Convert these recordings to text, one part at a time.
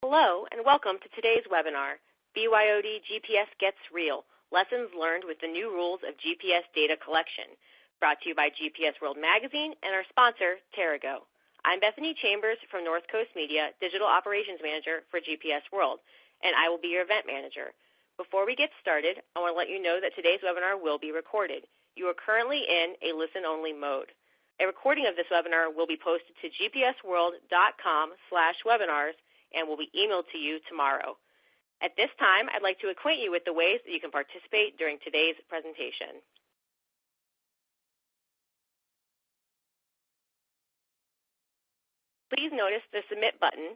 Hello and welcome to today's webinar, BYOD GPS Gets Real, Lessons Learned with the New Rules of GPS Data Collection, brought to you by GPS World Magazine and our sponsor, TerraGo. I'm Bethany Chambers from North Coast Media, Digital Operations Manager for GPS World, and I will be your event manager. Before we get started, I want to let you know that today's webinar will be recorded. You are currently in a listen-only mode. A recording of this webinar will be posted to gpsworld.com/webinars and will be emailed to you tomorrow. At this time, I'd like to acquaint you with the ways that you can participate during today's presentation. Please notice the Submit button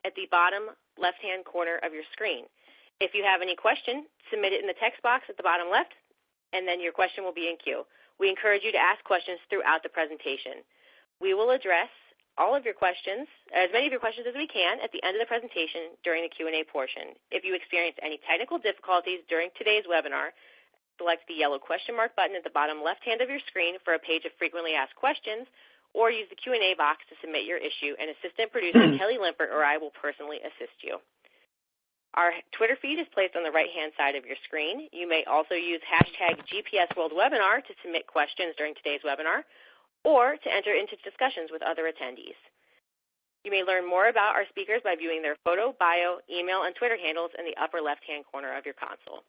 at the bottom left-hand corner of your screen. If you have any question, submit it in the text box at the bottom left, and then your question will be in queue. We encourage you to ask questions throughout the presentation. We will address all of your questions, as many of your questions as we can, at the end of the presentation during the Q&A portion. If you experience any technical difficulties during today's webinar, select the yellow question mark button at the bottom left-hand of your screen for a page of frequently asked questions, or use the Q&A box to submit your issue, and assistant producer Kelly Limpert or I will personally assist you. Our Twitter feed is placed on the right-hand side of your screen. You may also use hashtag GPSWorldWebinar to submit questions during today's webinar, or to enter into discussions with other attendees. You may learn more about our speakers by viewing their photo, bio, email, and Twitter handles in the upper left-hand corner of your console.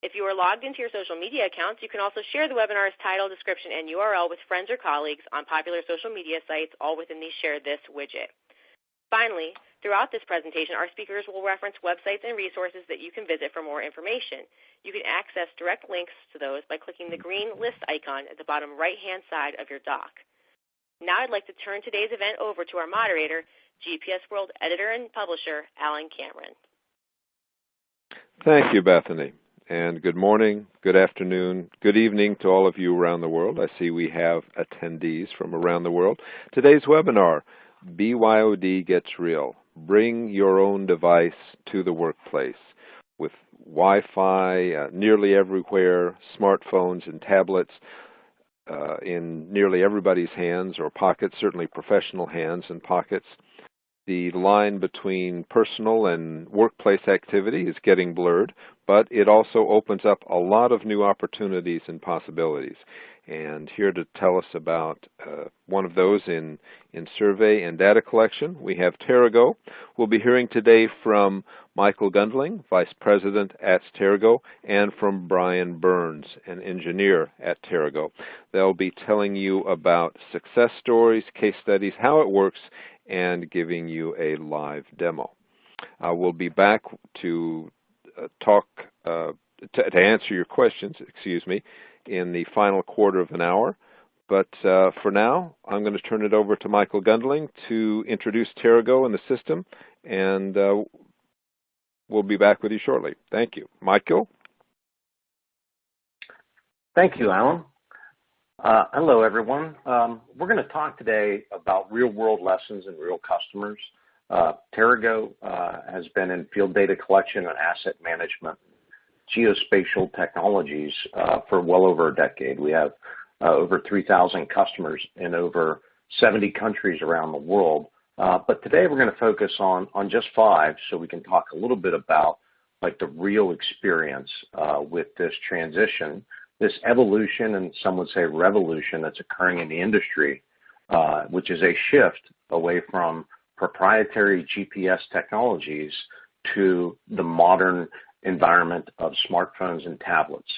If you are logged into your social media accounts, you can also share the webinar's title, description, and URL with friends or colleagues on popular social media sites, all within the Share This widget. Finally, throughout this presentation, our speakers will reference websites and resources that you can visit for more information. You can access direct links to those by clicking the green list icon at the bottom right-hand side of your dock. Now I'd like to turn today's event over to our moderator, GPS World editor and publisher, Alan Cameron. Thank you, Bethany. And good morning, good afternoon, good evening to all of you around the world. I see we have attendees from around the world. Today's webinar, BYOD Gets Real. Bring your own device to the workplace. With Wi-Fi nearly everywhere, smartphones and tablets in nearly everybody's hands or pockets, certainly professional hands and pockets. The line between personal and workplace activity is getting blurred, but it also opens up a lot of new opportunities and possibilities. And here to tell us about one of those in survey and data collection, we have TerraGo. We'll be hearing today from Michael Gundling, Vice President at TerraGo, and from Bryan Burns, an engineer at TerraGo. They'll be telling you about success stories, case studies, how it works, and giving you a live demo. We'll be back to answer your questions, in the final quarter of an hour. But for now, I'm going to turn it over to Michael Gundling to introduce TerraGo and the system, and we'll be back with you shortly. Thank you. Michael? Thank you, Alan. Hello, everyone. We're going to talk today about real-world lessons and real customers. TerraGo has been in field data collection and asset management, geospatial technologies for well over a decade. We have over 3,000 customers in over 70 countries around the world. But today we're going to focus on just 5 so we can talk a little bit about like the real experience with this transition, this evolution, and some would say revolution that's occurring in the industry, which is a shift away from proprietary GPS technologies to the modern environment of smartphones and tablets,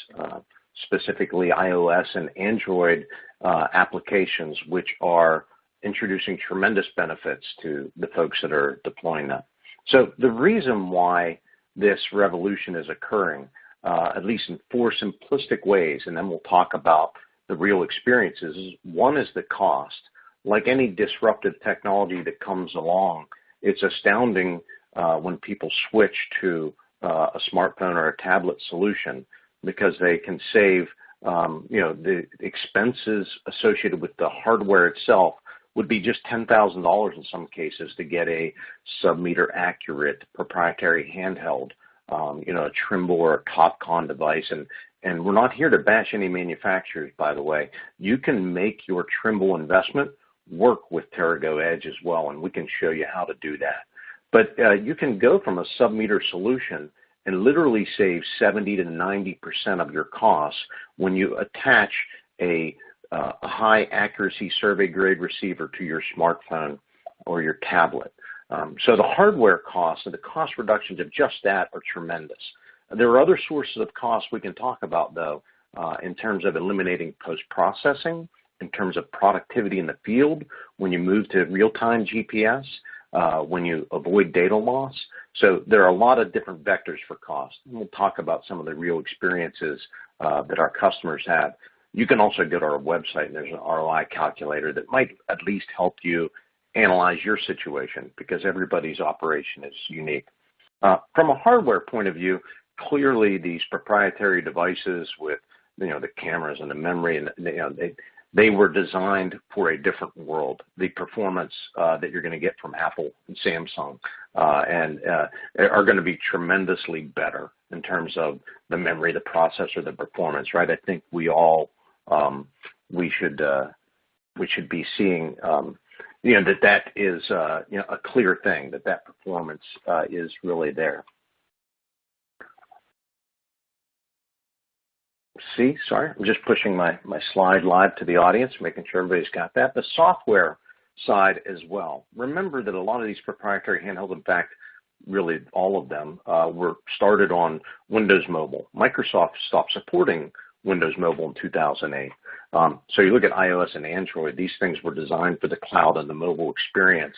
specifically iOS and Android applications, which are introducing tremendous benefits to the folks that are deploying them. So the reason why this revolution is occurring, at least in 4 simplistic ways, and then we'll talk about the real experiences, is one is the cost. Like any disruptive technology that comes along, it's astounding when people switch to a smartphone or a tablet solution because they can save, the expenses associated with the hardware itself would be just $10,000 in some cases to get a sub-meter accurate proprietary handheld, a Trimble or a Topcon device. And we're not here to bash any manufacturers, by the way. You can make your Trimble investment work with TerraGo Edge as well, and we can show you how to do that. But you can go from a sub-meter solution and literally save 70 to 90% of your costs when you attach a high accuracy survey grade receiver to your smartphone or your tablet. So the hardware costs and the cost reductions of just that are tremendous. There are other sources of costs we can talk about, though, in terms of eliminating post-processing, in terms of productivity in the field, when you move to real-time GPS, when you avoid data loss. So there are a lot of different vectors for cost. And we'll talk about some of the real experiences that our customers have. You can also go to our website, and there's an ROI calculator that might at least help you analyze your situation, because everybody's operation is unique. From a hardware point of view, clearly these proprietary devices with the cameras and the memory, and they were designed for a different world. The performance that you're going to get from Apple and Samsung are going to be tremendously better in terms of the memory, the processor, the performance. Right? I think we all we should be seeing that is a clear thing, that performance is really there. See, sorry, I'm just pushing my slide live to the audience, making sure everybody's got that. The software side as well. Remember that a lot of these proprietary handhelds, in fact, really all of them, were started on Windows Mobile. Microsoft stopped supporting Windows Mobile in 2008. So you look at iOS and Android, these things were designed for the cloud and the mobile experience.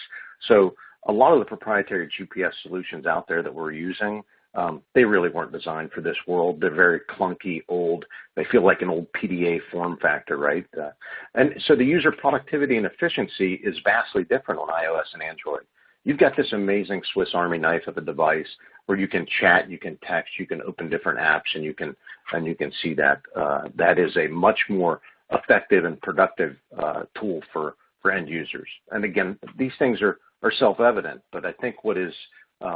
So a lot of the proprietary GPS solutions out there that we're using, they really weren't designed for this world. They're very clunky, old. They feel like an old PDA form factor, right? And so the user productivity and efficiency is vastly different on iOS and Android. You've got this amazing Swiss Army knife of a device where you can chat, you can text, you can open different apps, and you can see that. That is a much more effective and productive tool for end users. And again, these things are self-evident, but I think what is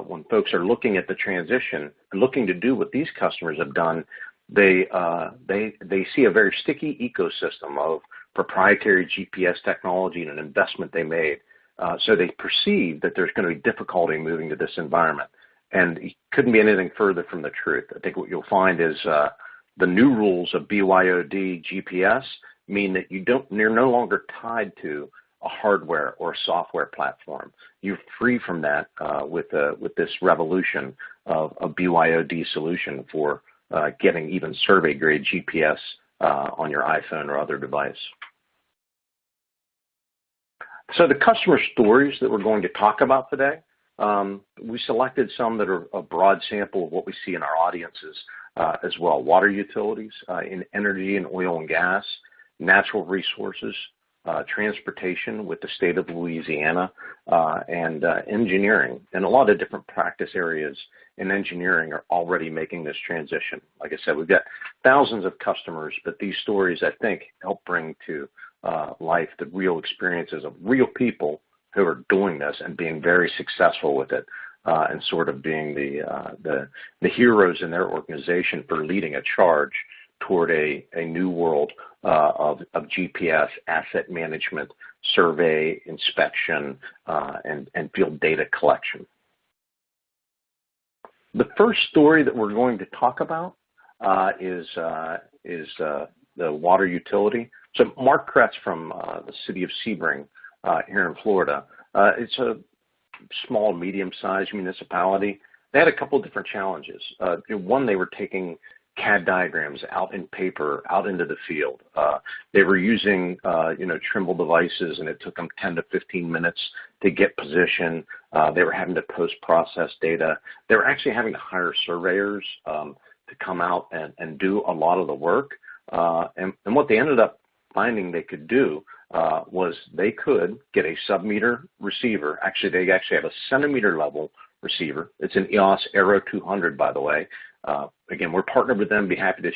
when folks are looking at the transition and looking to do what these customers have done, they see a very sticky ecosystem of proprietary GPS technology and an investment they made. So they perceive that there's going to be difficulty moving to this environment. And it couldn't be anything further from the truth. I think what you'll find is the new rules of BYOD GPS mean that you're no longer tied to a hardware or a software platform. You're free from that with this revolution of a BYOD solution for getting even survey-grade GPS on your iPhone or other device. So the customer stories that we're going to talk about today, we selected some that are a broad sample of what we see in our audiences as well. Water utilities, in energy and oil and gas, natural resources, transportation with the state of Louisiana, and engineering. And a lot of different practice areas in engineering are already making this transition. Like I said, we've got thousands of customers, but these stories, I think, help bring to life the real experiences of real people who are doing this and being very successful with it, and sort of being the heroes in their organization for leading a charge toward a new world of GPS, asset management, survey, inspection, and field data collection. The first story that we're going to talk about is the water utility. So Mark Kretz from the city of Sebring here in Florida. It's a small, medium-sized municipality. They had a couple of different challenges. One, they were taking CAD diagrams out in paper, out into the field. They were using, Trimble devices, and it took them 10 to 15 minutes to get position. They were having to post-process data. They were actually having to hire surveyors to come out and do a lot of the work. And what they ended up finding they could do was they could get a sub-meter receiver. Actually, they have a centimeter level receiver. It's an EOS Aero 200, by the way. Again, we're partnered with them. Be happy to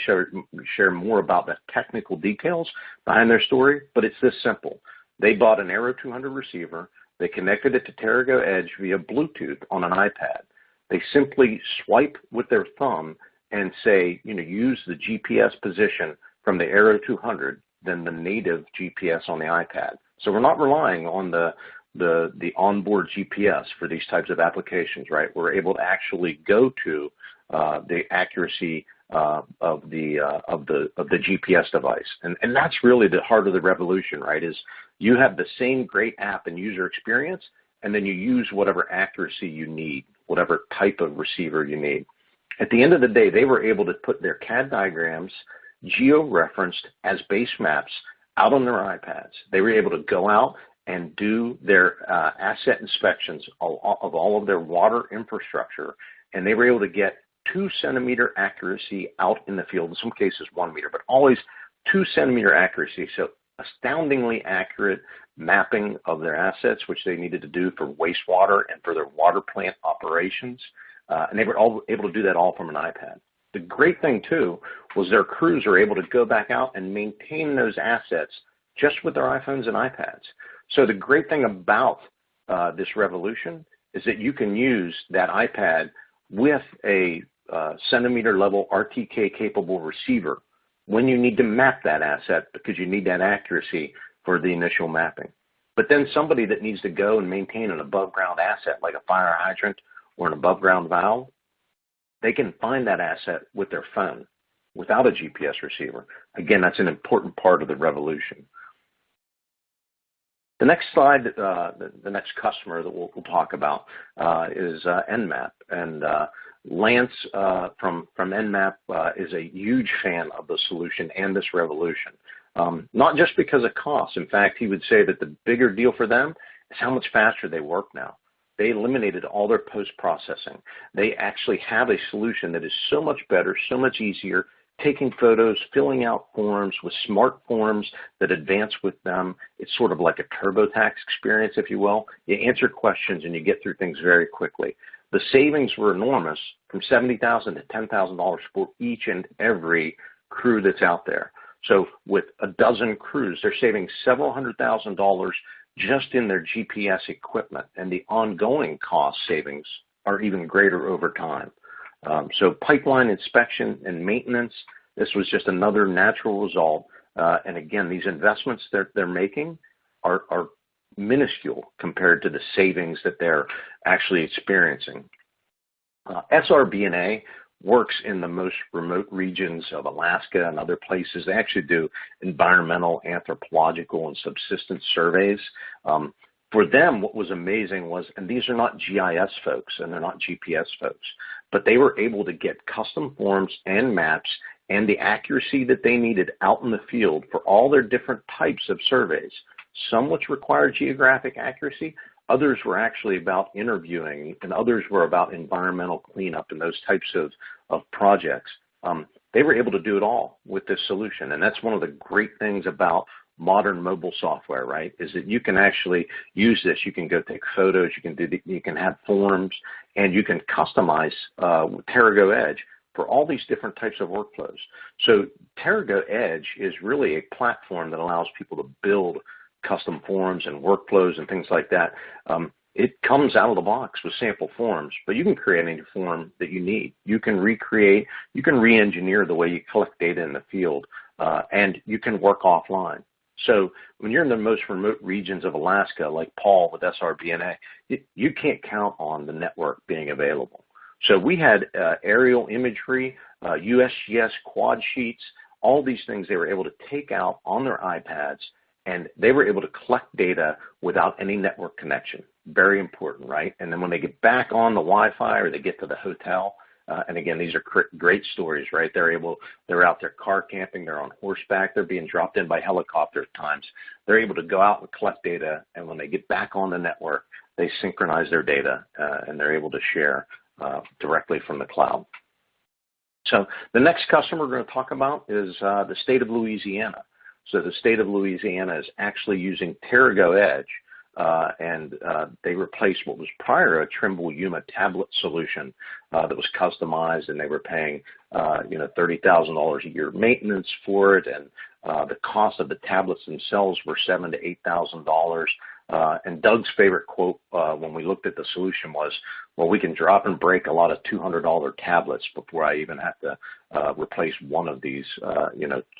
share more about the technical details behind their story, but it's this simple. They bought an Aero 200 receiver. They connected it to TerraGo Edge via Bluetooth on an iPad. They simply swipe with their thumb and say, use the GPS position from the Aero 200 than the native GPS on the iPad. So we're not relying on the the onboard GPS for these types of applications, right? We're able to actually go to the accuracy of the GPS device, and that's really the heart of the revolution, right? Is you have the same great app and user experience, and then you use whatever accuracy you need, whatever type of receiver you need. At the end of the day, they were able to put their CAD diagrams geo-referenced as base maps out on their iPads. They were able to go out and do their asset inspections of all of their water infrastructure, and they were able to get 2 centimeter accuracy out in the field, in some cases 1 meter, but always 2 centimeter accuracy. So astoundingly accurate mapping of their assets, which they needed to do for wastewater and for their water plant operations. And they were all able to do that all from an iPad. The great thing, too, was their crews are able to go back out and maintain those assets just with their iPhones and iPads. So the great thing about this revolution is that you can use that iPad with a centimeter level RTK capable receiver when you need to map that asset, because you need that accuracy for the initial mapping. But then somebody that needs to go and maintain an above ground asset like a fire hydrant or an above ground valve, they can find that asset with their phone without a GPS receiver. Again, that's an important part of the revolution. The next slide, the next customer that we'll talk about is NMap. And Lance from NMap is a huge fan of the solution and this revolution. Not just because of cost. In fact, he would say that the bigger deal for them is how much faster they work now. They eliminated all their post-processing. They actually have a solution that is so much better, so much easier, taking photos, filling out forms with smart forms that advance with them. It's sort of like a TurboTax experience, if you will. You answer questions and you get through things very quickly. The savings were enormous, from $70,000 to $10,000 for each and every crew that's out there. So with a dozen crews, they're saving several $100,000 just in their GPS equipment, and the ongoing cost savings are even greater over time. So pipeline inspection and maintenance, this was just another natural result. And again, these investments they're making are minuscule compared to the savings that they're actually experiencing. SRB&A works in the most remote regions of Alaska and other places. They actually do environmental, anthropological, and subsistence surveys. For them, what was amazing was, and these are not GIS folks and they're not GPS folks, but they were able to get custom forms and maps and the accuracy that they needed out in the field for all their different types of surveys. Some which required geographic accuracy, others were actually about interviewing, and others were about environmental cleanup and those types of projects. They were able to do it all with this solution, and that's one of the great things about modern mobile software, right? Is that you can actually use this. You can go take photos, you can have forms, and you can customize with TerraGo Edge for all these different types of workflows. So TerraGo Edge is really a platform that allows people to build custom forms and workflows and things like that. It comes out of the box with sample forms, but you can create any form that you need. You can recreate, you can re-engineer the way you collect data in the field, and you can work offline. So when you're in the most remote regions of Alaska, like Paul with SRB&A, you can't count on the network being available. So we had aerial imagery, USGS quad sheets, all these things they were able to take out on their iPads, and they were able to collect data without any network connection. Very important, right? And then when they get back on the Wi-Fi or they get to the hotel, and again, these are great stories, right? They're out there car camping, they're on horseback, they're being dropped in by helicopter at times. They're able to go out and collect data, and when they get back on the network, they synchronize their data, and they're able to share directly from the cloud. So the next customer we're going to talk about is the state of Louisiana. So the state of Louisiana is actually using TerraGo Edge, and they replaced what was prior a Trimble Yuma tablet solution that was customized, and they were paying $30,000 a year maintenance for it, and the cost of the tablets themselves were $7,000 to $8,000. And Doug's favorite quote when we looked at the solution was, well, we can drop and break a lot of $200 tablets before I even have to replace one of these,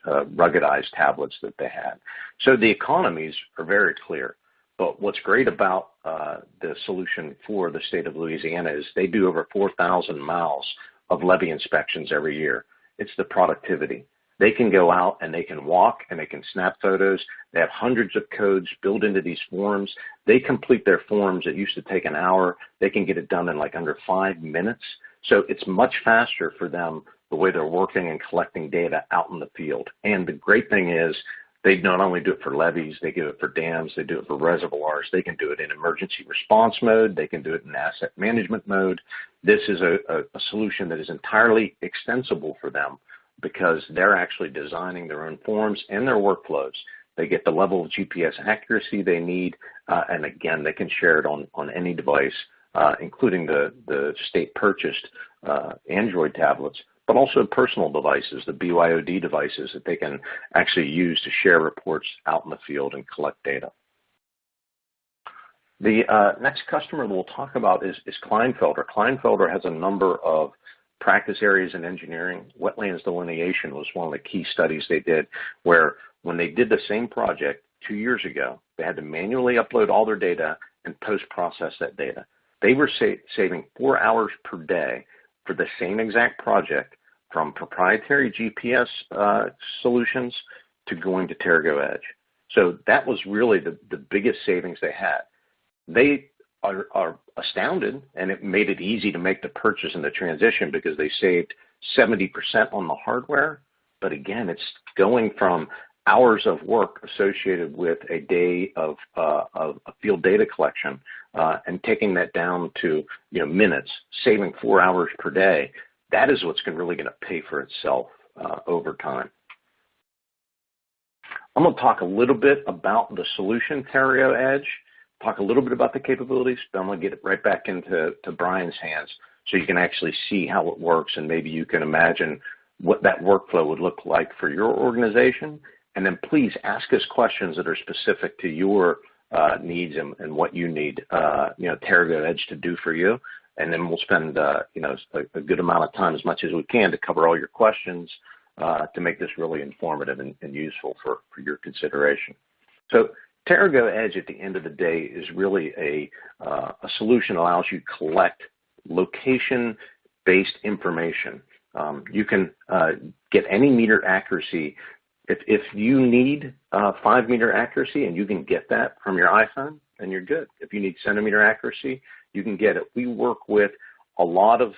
ruggedized tablets that they had. So the economies are very clear. But what's great about the solution for the state of Louisiana is they do over 4,000 miles of levee inspections every year. It's the productivity. They can go out and they can walk and they can snap photos. They have hundreds of codes built into these forms. They complete their forms that used to take an hour. They can get it done in like under 5 minutes. So it's much faster for them the way they're working and collecting data out in the field. And the great thing is they not only do it for levees, they do it for dams, they do it for reservoirs. They can do it in emergency response mode. They can do it in asset management mode. This is a solution that is entirely extensible for them because they're actually designing their own forms and their workflows. They get the level of GPS accuracy they need, and again, they can share it on any device, including the state-purchased Android tablets, but also personal devices, the BYOD devices that they can actually use to share reports out in the field and collect data. The next customer we'll talk about is Klinefelter. Klinefelter has a number of practice areas in engineering. Wetlands delineation was one of the key studies they did, where when they did the same project 2 years ago, they had to manually upload all their data and post-process that data. They were saving 4 hours per day for the same exact project from proprietary GPS solutions to going to TerraGo Edge. So that was really the biggest savings they had. They are astounded, and it made it easy to make the purchase and the transition because they saved 70% on the hardware. But again, it's going from hours of work associated with a day of field data collection and taking that down to minutes, saving 4 hours per day. That is what's really going to pay for itself over time. I'm going to talk a little bit about the solution, TerraGo Edge, talk a little bit about the capabilities, but I'm going to get it right back into Bryan's hands so you can actually see how it works, and maybe you can imagine what that workflow would look like for your organization. And then please ask us questions that are specific to your needs and what you need TerraGo Edge to do for you. And then we'll spend a good amount of time, as much as we can, to cover all your questions to make this really informative and useful for your consideration. So TerraGo Edge at the end of the day is really a solution that allows you to collect location-based information. You can get any meter accuracy. If you need 5-meter accuracy and you can get that from your iPhone, then you're good. If you need centimeter accuracy, you can get it. We work with a lot of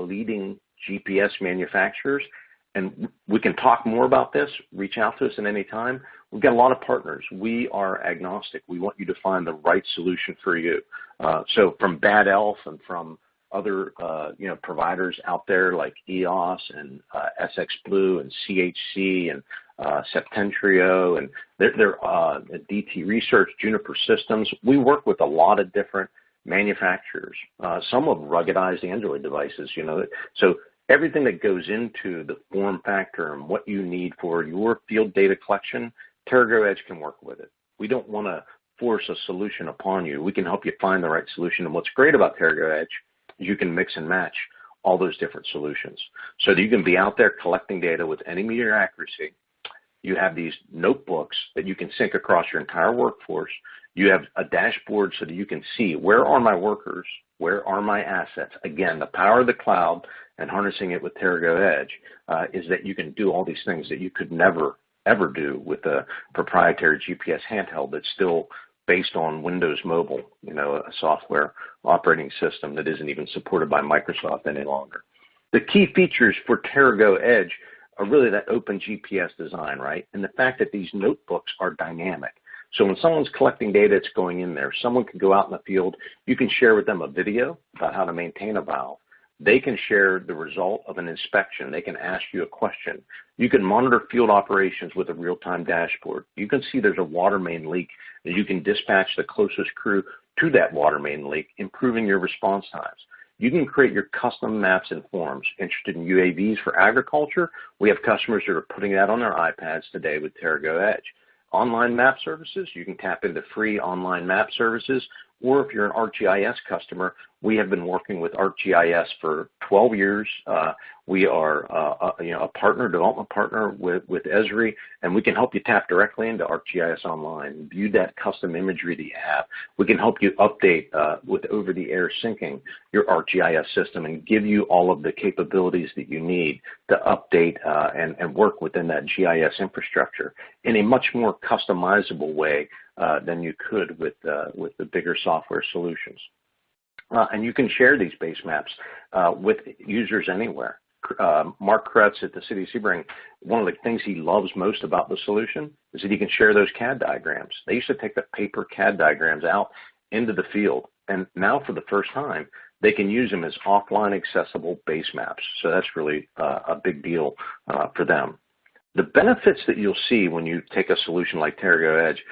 leading GPS manufacturers, and we can talk more about this. Reach out to us at any time. We've got a lot of partners. We are agnostic. We want you to find the right solution for you. So from Bad Elf and from other providers out there like EOS and SX Blue and CHC and Septentrio and they're DT Research, Juniper Systems. We work with a lot of different manufacturers. Some of ruggedized Android devices, So everything that goes into the form factor and what you need for your field data collection, TerraGo Edge can work with it. We don't want to force a solution upon you. We can help you find the right solution. And what's great about TerraGo Edge is you can mix and match all those different solutions. So that you can be out there collecting data with any meter accuracy. You have these notebooks that you can sync across your entire workforce. You have a dashboard so that you can see where are my workers, where are my assets. Again, the power of the cloud and harnessing it with TerraGo Edge is that you can do all these things that you could never, ever do with a proprietary GPS handheld that's still based on Windows Mobile, a software operating system that isn't even supported by Microsoft any longer. The key features for TerraGo Edge are really that open GPS design, right? And the fact that these notebooks are dynamic. So when someone's collecting data, it's going in there. Someone can go out in the field. You can share with them a video about how to maintain a valve. They can share the result of an inspection. They can ask you a question. You can monitor field operations with a real-time dashboard. You can see there's a water main leak, and you can dispatch the closest crew to that water main leak, improving your response times. You can create your custom maps and forms. Interested in UAVs for agriculture? We have customers that are putting that on their iPads today with TerraGo Edge. Online map services, you can tap into free online map services. or if you're an ArcGIS customer, we have been working with ArcGIS for 12 years. We are a partner, development partner with Esri, and we can help you tap directly into ArcGIS Online, view that custom imagery that you have. We can help you update with over-the-air syncing your ArcGIS system and give you all of the capabilities that you need to update and work within that GIS infrastructure in a much more customizable way than you could with the bigger software solutions. And you can share these base maps with users anywhere. Mark Kretz at the City of Sebring, one of the things he loves most about the solution is that he can share those CAD diagrams. They used to take the paper CAD diagrams out into the field, and now for the first time, they can use them as offline accessible base maps. So that's really a big deal for them. The benefits that you'll see when you take a solution like TerraGo Edge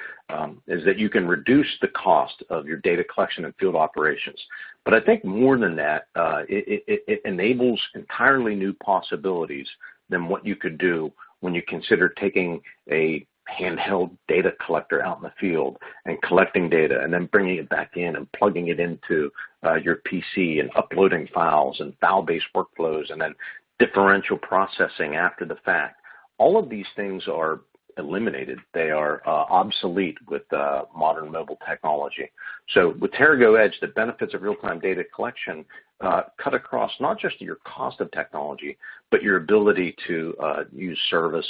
is that you can reduce the cost of your data collection and field operations. But I think more than that, it enables entirely new possibilities than what you could do when you consider taking a handheld data collector out in the field and collecting data and then bringing it back in and plugging it into your PC and uploading files and file-based workflows and then differential processing after the fact. All of these things are eliminated. They are obsolete with modern mobile technology. So with TerraGo Edge, the benefits of real-time data collection cut across not just your cost of technology, but your ability to use service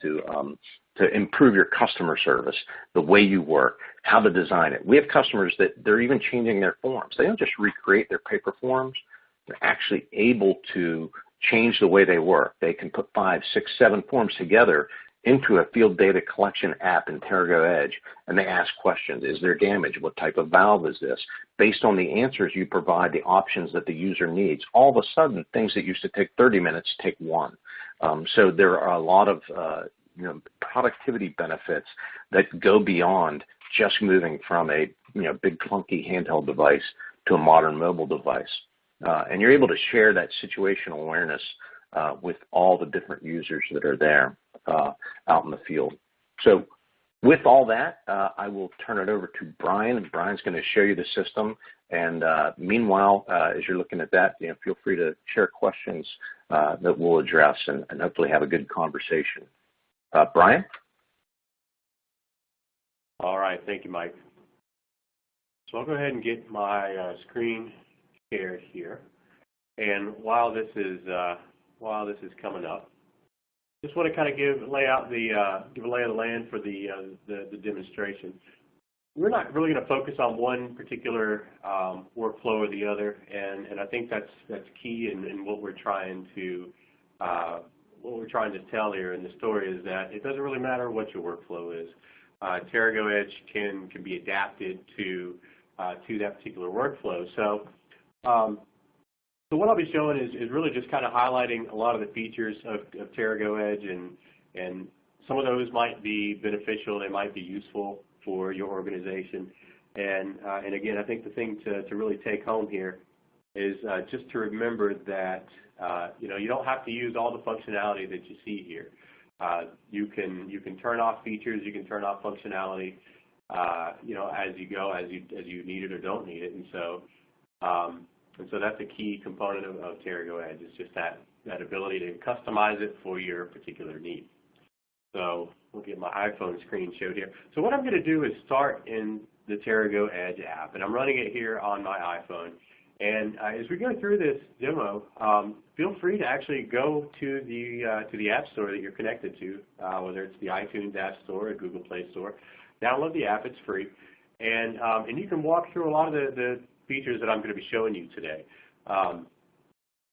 to improve your customer service, the way you work, how to design it. We have customers that they're even changing their forms. They don't just recreate their paper forms. They're actually able to change the way they work. They can put 5, 6, 7 forms together into a field data collection app in TerraGo Edge, and they ask questions. Is there damage? What type of valve is this? Based on the answers you provide, the options that the user needs, all of a sudden, things that used to take 30 minutes take 1. So there are a lot of productivity benefits that go beyond just moving from a big clunky handheld device to a modern mobile device. And you're able to share that situational awareness with all the different users that are there out in the field. So with all that, I will turn it over to Bryan, and Bryan's going to show you the system. And meanwhile, as you're looking at that, feel free to share questions that we'll address and hopefully have a good conversation. Bryan? All right, thank you, Mike. So I'll go ahead and get my screen shared here. And while this is coming up, just want to kind of give a lay of the land for the demonstration. We're not really going to focus on one particular workflow or the other, and I think that's key in what we're trying to tell here in the story is that it doesn't really matter what your workflow is. TerraGo Edge can be adapted to that particular workflow. So what I'll be showing is really just kind of highlighting a lot of the features of TerraGo Edge, and some of those might be beneficial, they might be useful for your organization. And again, I think the thing to really take home here is just to remember that you don't have to use all the functionality that you see here. You can turn off features, you can turn off functionality, as you go, as you need it or don't need it, and so that's a key component of TerraGo Edge. It's just that ability to customize it for your particular need. So we'll get my iPhone screen showed here. So what I'm going to do is start in the TerraGo Edge app, and I'm running it here on my iPhone. And as we go through this demo, feel free to actually go to the App Store that you're connected to, whether it's the iTunes App Store or Google Play Store. Download the app; it's free, and you can walk through a lot of the features that I'm going to be showing you today. So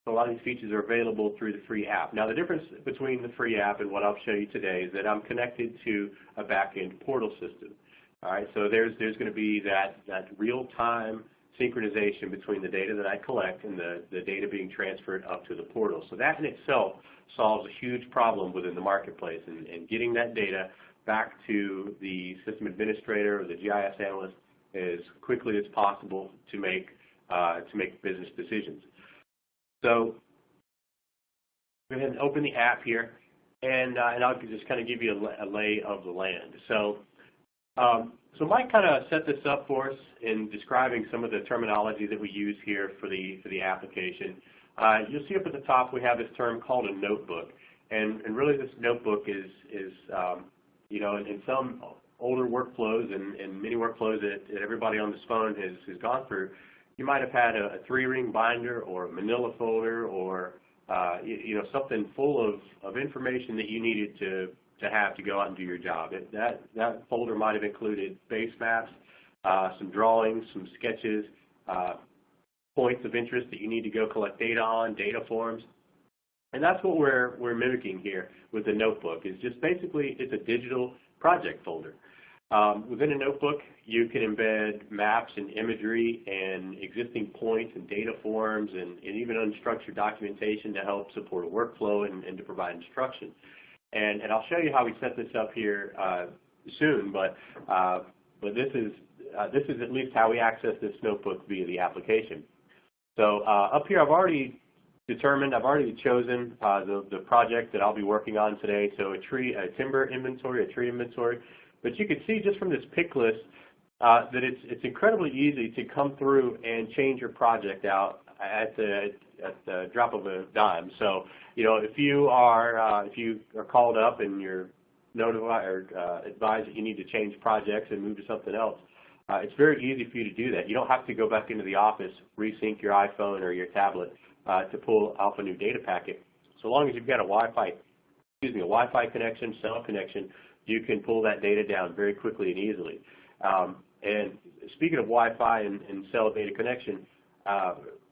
a lot of these features are available through the free app. Now, the difference between the free app and what I'll show you today is that I'm connected to a back-end portal system. All right, so there's going to be that real-time synchronization between the data that I collect and the data being transferred up to the portal. So that in itself solves a huge problem within the marketplace, and getting that data back to the system administrator or the GIS analyst as quickly as possible to make business decisions. So go ahead and open the app here, and I'll just kind of give you a lay of the land. So So Mike kind of set this up for us in describing some of the terminology that we use here for the application. You'll see up at the top we have this term called a notebook, and really this notebook is you know, in some older workflows and many workflows that everybody on this phone has gone through, you might have had a 3-ring binder or a manila folder or you know, something full of information that you needed to have to go out and do your job. That folder might have included base maps, some drawings, some sketches, points of interest that you need to go collect data on, data forms. And that's what we're mimicking here with the notebook. It's just basically, it's a digital project folder. Within a notebook, you can embed maps and imagery and existing points and data forms and even unstructured documentation to help support a workflow and to provide instruction. And I'll show you how we set this up here soon, but this is at least how we access this notebook via the application. So up here, I've already chosen the project that I'll be working on today. So a timber inventory, a tree inventory. But you can see just from this pick list that it's incredibly easy to come through and change your project out at the drop of a dime. So, you know, if you are called up and you're notified or advised that you need to change projects and move to something else, it's very easy for you to do that. You don't have to go back into the office, resync your iPhone or your tablet to pull off a new data packet. So long as you've got a Wi-Fi connection, cell connection, you can pull that data down very quickly and easily. And speaking of Wi-Fi and cell data connection,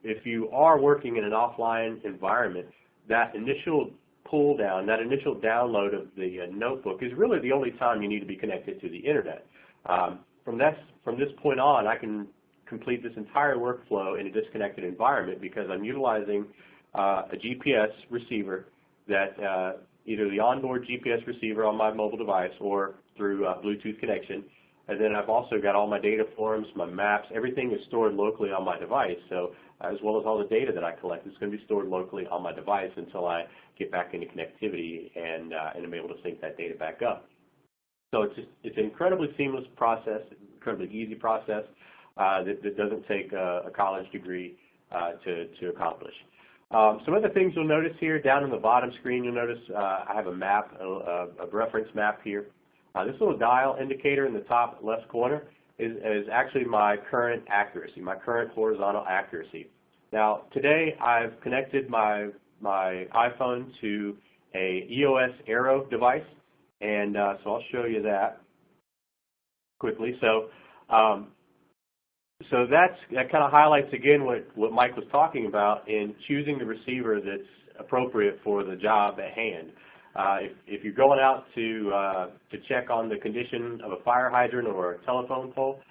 if you are working in an offline environment, that initial pull down, that initial download of the notebook is really the only time you need to be connected to the internet. From this point on, I can complete this entire workflow in a disconnected environment because I'm utilizing a GPS receiver that either the onboard GPS receiver on my mobile device or through Bluetooth connection. And then I've also got all my data forms, my maps, everything is stored locally on my device. So as well as all the data that I collect, it's going to be stored locally on my device until I get back into connectivity and I'm able to sync that data back up. So it's an incredibly seamless process, incredibly easy process that doesn't take a college degree to accomplish. Some other things you'll notice here down in the bottom screen, you'll notice I have a map, a reference map here. This little dial indicator in the top left corner is actually my current accuracy, my current horizontal accuracy. Now today I've connected my iPhone to a EOS Aero device, and so I'll show you that quickly. So that kind of highlights again what Mike was talking about in choosing the receiver that's appropriate for the job at hand. If you're going out to check on the condition of a fire hydrant or a telephone pole,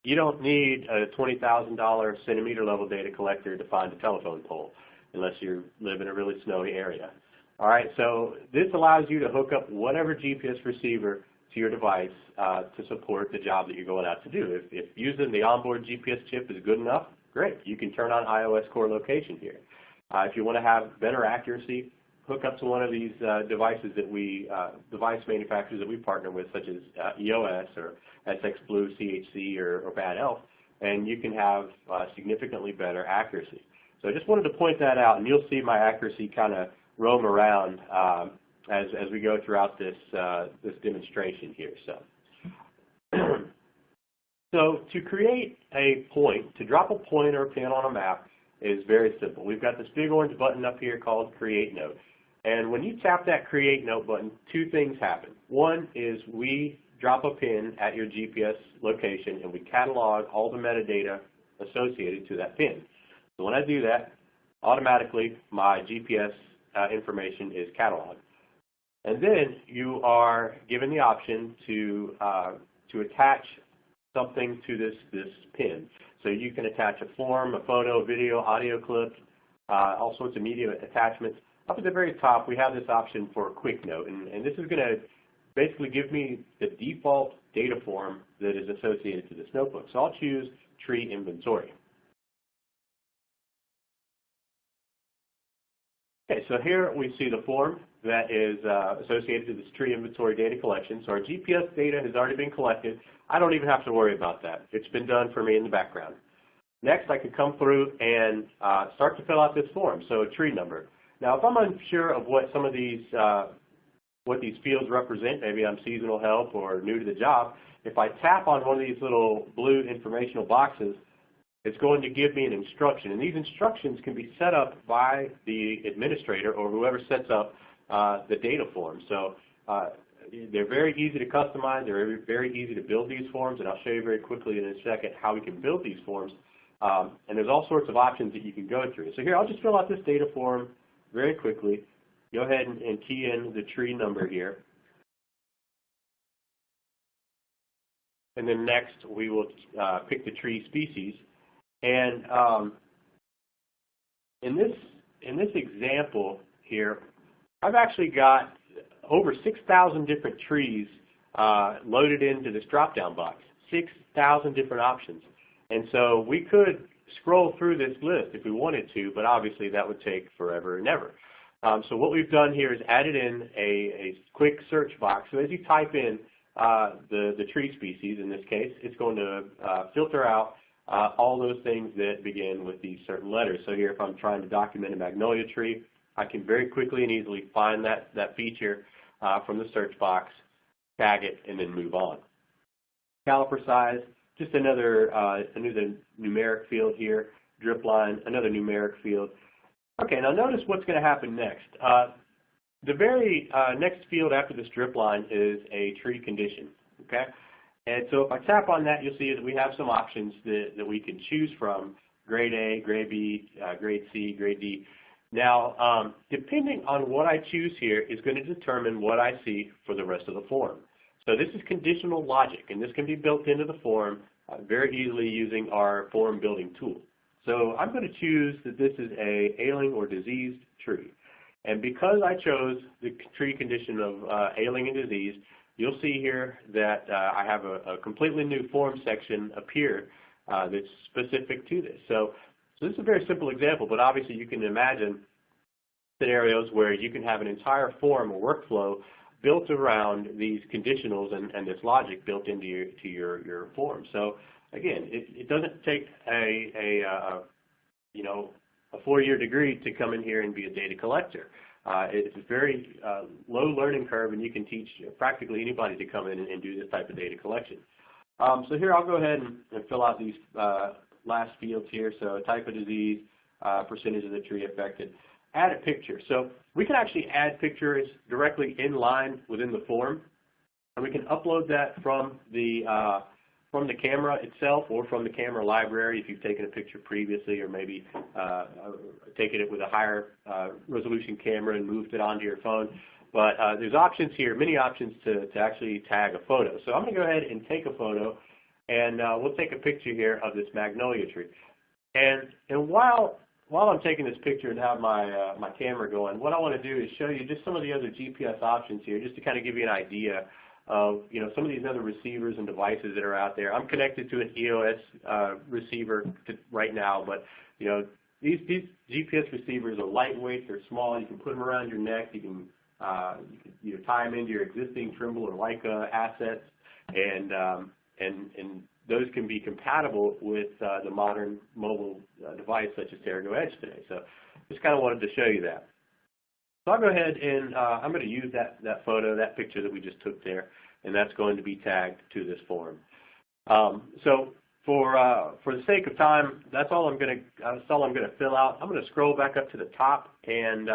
you don't need a $20,000 centimeter level data collector to find a telephone pole unless you live in a really snowy area. All right, so this allows you to hook up whatever GPS receiver to your device to support the job that you're going out to do. If using the onboard GPS chip is good enough, great. You can turn on iOS core location here. If you want to have better accuracy, hook up to one of these devices that device manufacturers that we partner with, such as EOS or SX Blue, CHC, or Bad Elf, and you can have significantly better accuracy. So I just wanted to point that out, and you'll see my accuracy kind of roam around as we go throughout this demonstration here. So to create a point, to drop a point or a pin on a map is very simple. We've got this big orange button up here called Create Note. And when you tap that Create Note button, two things happen. One is we drop a pin at your GPS location and we catalog all the metadata associated to that pin. So when I do that, automatically my GPS information is cataloged. And then you are given the option to attach something to this pin. So you can attach a form, a photo, video, audio clip, all sorts of media attachments. Up at the very top, we have this option for a quick note, and this is going to basically give me the default data form that is associated to this notebook. So I'll choose tree inventory. Okay, so here we see the form that is associated to this tree inventory data collection. So our GPS data has already been collected. I don't even have to worry about that. It's been done for me in the background. Next, I can come through and start to fill out this form, so a tree number. Now, if I'm unsure of what some of these what these fields represent, maybe I'm seasonal help or new to the job, if I tap on one of these little blue informational boxes, it's going to give me an instruction. And these instructions can be set up by the administrator or whoever sets up the data form. So they're very easy to customize. They're very easy to build these forms, and I'll show you very quickly in a second how we can build these forms. And there's all sorts of options that you can go through. So here, I'll just fill out this data form very quickly. Go ahead and key in the tree number here. And then next, we will pick the tree species. And in this example here, I've actually got over 6,000 different trees loaded into this drop-down box, 6,000 different options. And so we could scroll through this list if we wanted to, but obviously that would take forever and ever. So what we've done here is added in a quick search box. So as you type in the tree species, in this case, it's going to filter out all those things that begin with these certain letters. So here, if I'm trying to document a magnolia tree, I can very quickly and easily find that feature from the search box, tag it, and then move on. Caliper size, just another numeric field here. Drip line, another numeric field. Okay, now notice what's going to happen next. The very next field after this drip line is a tree condition. Okay, and so if I tap on that, you'll see that we have some options that we can choose from: grade A, grade B, grade C, grade D. Now, depending on what I choose here is going to determine what I see for the rest of the form. So this is conditional logic, and this can be built into the form very easily using our form building tool. So I'm going to choose that this is a ailing or diseased tree. And because I chose the tree condition of ailing and diseased, you'll see here that I have a completely new form section appear that's specific to this. So this is a very simple example, but obviously you can imagine scenarios where you can have an entire form or workflow built around these conditionals and this logic built into your form. So again, it doesn't take a 4-year degree to come in here and be a data collector. It's a very low learning curve, and you can teach practically anybody to come in and do this type of data collection. So here I'll go ahead and fill out these last fields here. So type of disease, percentage of the tree affected. Add a picture. So we can actually add pictures directly in line within the form, and we can upload that from the camera itself or from the camera library if you've taken a picture previously, or maybe taken it with a higher resolution camera and moved it onto your phone. But there's options here, many options to actually tag a photo. So I'm going to go ahead and take a photo, and we'll take a picture here of this magnolia tree. And while I'm taking this picture and have my camera going, what I want to do is show you just some of the other GPS options here, just to kind of give you an idea of some of these other receivers and devices that are out there. I'm connected to an EOS receiver right now, but these GPS receivers are lightweight, they're small. You can put them around your neck. You can tie them into your existing Trimble or Leica assets, and those can be compatible with the modern mobile device such as TerraGo Edge today. So just kind of wanted to show you that. So I'll go ahead and I'm going to use that photo, that picture that we just took there, and that's going to be tagged to this form. So for the sake of time, that's all I'm going to fill out. I'm going to scroll back up to the top, and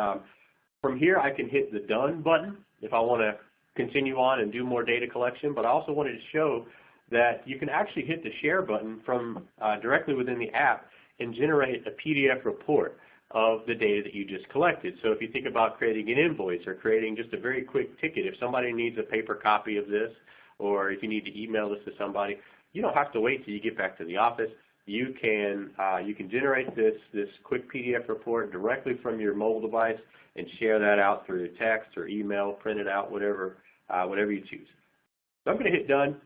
from here I can hit the Done button if I want to continue on and do more data collection. But I also wanted to show that you can actually hit the Share button from directly within the app and generate a PDF report of the data that you just collected. So if you think about creating an invoice or creating just a very quick ticket, if somebody needs a paper copy of this, or if you need to email this to somebody, you don't have to wait till you get back to the office. You can generate this quick PDF report directly from your mobile device and share that out through text or email, print it out, whatever you choose. So I'm going to hit Done,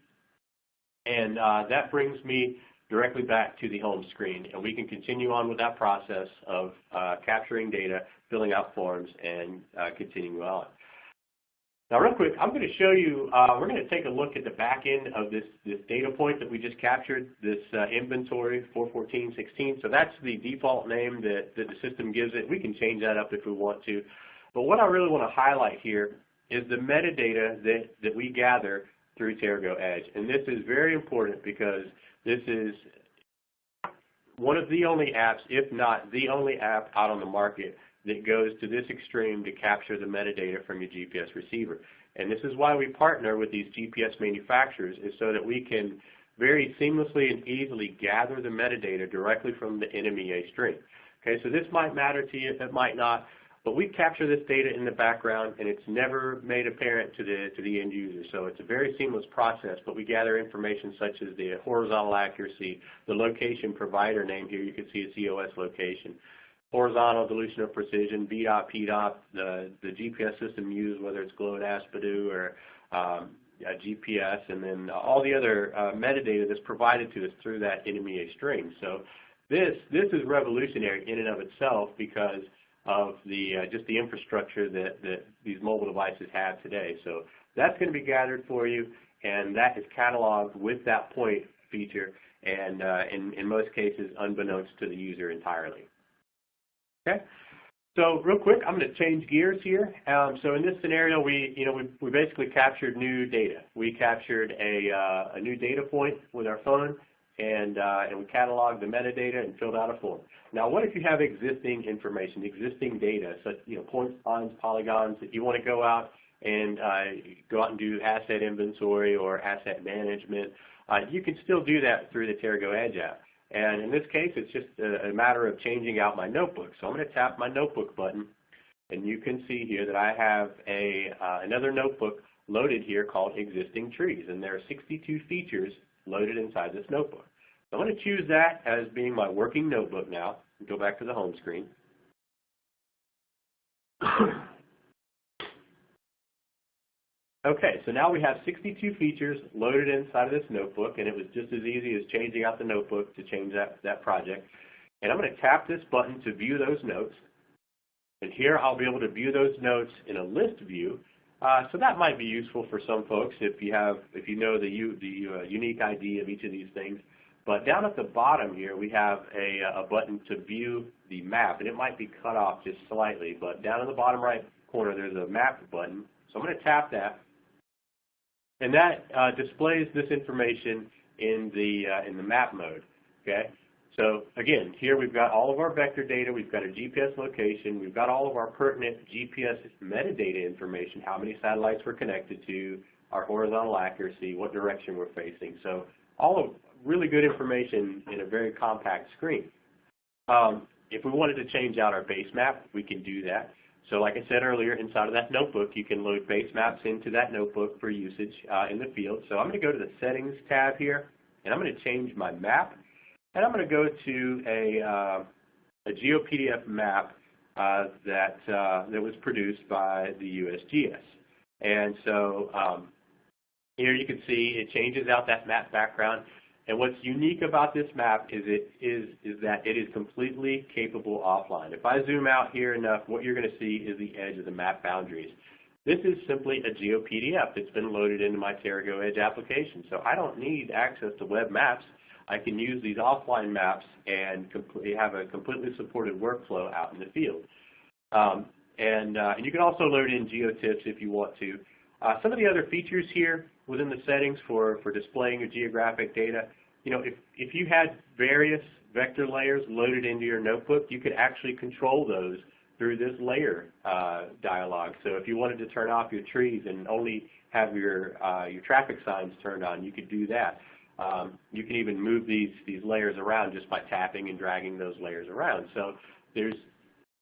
and that brings me directly back to the home screen, and we can continue on with that process of capturing data, filling out forms, and continuing on. Now, real quick, I'm going to show you, we're going to take a look at the back end of this data point that we just captured, this inventory 41416. So that's the default name that the system gives it. We can change that up if we want to. But what I really want to highlight here is the metadata that we gather through TerraGo Edge. And this is very important because this is one of the only apps, if not the only app out on the market that goes to this extreme to capture the metadata from your GPS receiver. And this is why we partner with these GPS manufacturers, is so that we can very seamlessly and easily gather the metadata directly from the NMEA stream. Okay, so this might matter to you, it might not, but we capture this data in the background and it's never made apparent to the end user. So it's a very seamless process, but we gather information such as the horizontal accuracy, the location provider name here, you can see a COS location, horizontal dilution of precision, BDOT, PDOT, the GPS system used, whether it's GLONASS, BADU, or GPS, and then all the other metadata that's provided to us through that NMEA stream. So this is revolutionary in and of itself because of just the infrastructure that these mobile devices have today. So that's going to be gathered for you, and that is cataloged with that point feature, and in most cases unbeknownst to the user entirely. Okay, so real quick, I'm going to change gears here. So in this scenario, we basically captured new data. We captured a new data point with our phone, and we cataloged the metadata and filled out a form. Now, what if you have existing information, existing data, such points, lines, polygons that you want to go out and do asset inventory or asset management? You can still do that through the TerraGo Edge app. And in this case, it's just a matter of changing out my notebook. So I'm going to tap my notebook button, and you can see here that I have another notebook loaded here called Existing Trees, and there are 62 features loaded inside this notebook. So I'm going to choose that as being my working notebook now, and go back to the home screen. Okay, so now we have 62 features loaded inside of this notebook, and it was just as easy as changing out the notebook to change that project. And I'm going to tap this button to view those notes. And here I'll be able to view those notes in a list view. So that might be useful for some folks if you know the unique ID of each of these things. But down at the bottom here, we have a button to view the map, and it might be cut off just slightly. But down in the bottom right corner, there's a map button. So I'm going to tap that. And that displays this information in the map mode. Okay. So again, here we've got all of our vector data. We've got a GPS location. We've got all of our pertinent GPS metadata information: how many satellites we're connected to, our horizontal accuracy, what direction we're facing. So all of really good information in a very compact screen. If we wanted to change out our base map, we can do that. So like I said earlier, inside of that notebook, you can load base maps into that notebook for usage in the field. So I'm going to go to the Settings tab here, and I'm going to change my map. And I'm going to go to a GeoPDF map that was produced by the USGS. And so here you can see it changes out that map background. And what's unique about this map is that it is completely capable offline. If I zoom out here enough, what you're going to see is the edge of the map boundaries. This is simply a GeoPDF that's been loaded into my TerraGo Edge application. So I don't need access to web maps. I can use these offline maps and have a completely supported workflow out in the field. And you can also load in geotips if you want to. Some of the other features here within the settings for displaying your geographic data, if you had various vector layers loaded into your notebook, you could actually control those through this layer dialog. So if you wanted to turn off your trees and only have your traffic signs turned on, you could do that. You can even move these layers around just by tapping and dragging those layers around. So there's,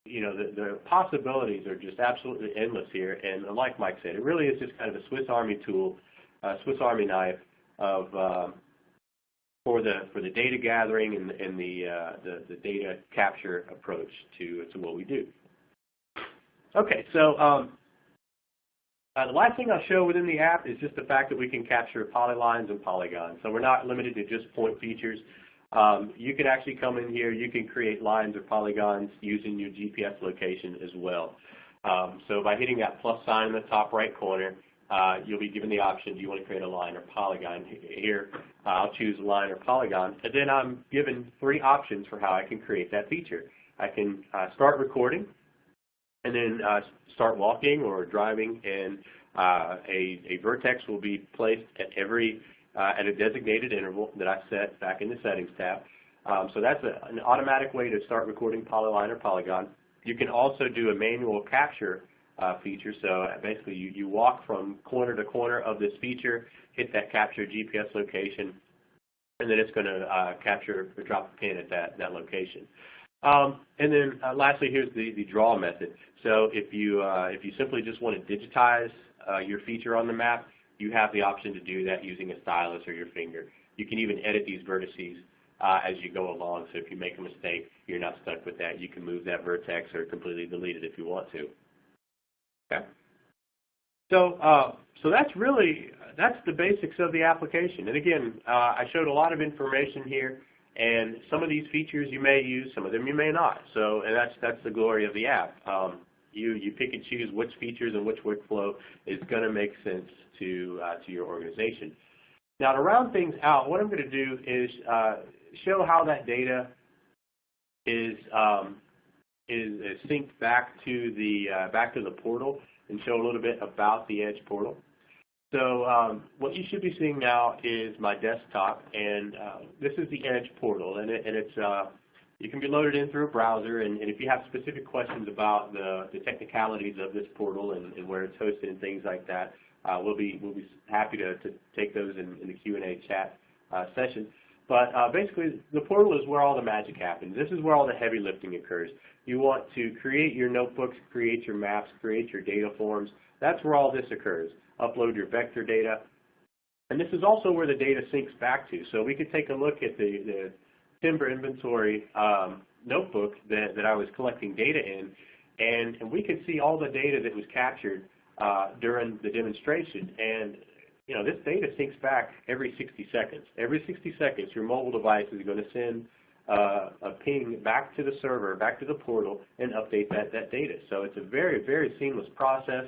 the possibilities are just absolutely endless here. And like Mike said, it really is just kind of a Swiss Army tool, Swiss Army knife of for the data gathering and the data capture approach to what we do. Okay, so the last thing I'll show within the app is just the fact that we can capture polylines and polygons. So we're not limited to just point features. You can actually come in here, you can create lines or polygons using your GPS location as well. So by hitting that plus sign in the top right corner, you'll be given the option, do you want to create a line or polygon? Here, I'll choose line or polygon, and then I'm given 3 options for how I can create that feature. I can start recording, and then start walking or driving, and a vertex will be placed at at a designated interval that I set back in the Settings tab. So that's an automatic way to start recording polyline or polygon. You can also do a manual capture feature. So basically, you walk from corner to corner of this feature, hit that capture GPS location, and then it's going to capture or drop a pin at that location. And then lastly, here's the draw method. So if you simply just want to digitize your feature on the map, you have the option to do that using a stylus or your finger. You can even edit these vertices as you go along. So if you make a mistake, you're not stuck with that. You can move that vertex or completely delete it if you want to. Okay. So that's the basics of the application. And again, I showed a lot of information here. And some of these features you may use, some of them you may not. So, and that's the glory of the app. You pick and choose which features and which workflow is going to make sense to your organization. Now, to round things out, what I'm going to do is show how that data is synced back to the portal, and show a little bit about the Edge portal. So what you should be seeing now is my desktop, and this is the Edge portal, and it's you can be loaded in through a browser, and if you have specific questions about the technicalities of this portal and where it's hosted and things like that, we'll be happy to take those in the Q&A chat session. But basically, the portal is where all the magic happens. This is where all the heavy lifting occurs. You want to create your notebooks, create your maps, create your data forms. That's where all this occurs. Upload your vector data. And this is also where the data syncs back to. So we could take a look at the timber inventory notebook that I was collecting data in, and we could see all the data that was captured during the demonstration. And you know, this data syncs back every 60 seconds. Every 60 seconds, your mobile device is going to send a ping back to the server, back to the portal, and update that data. So it's a very, very seamless process.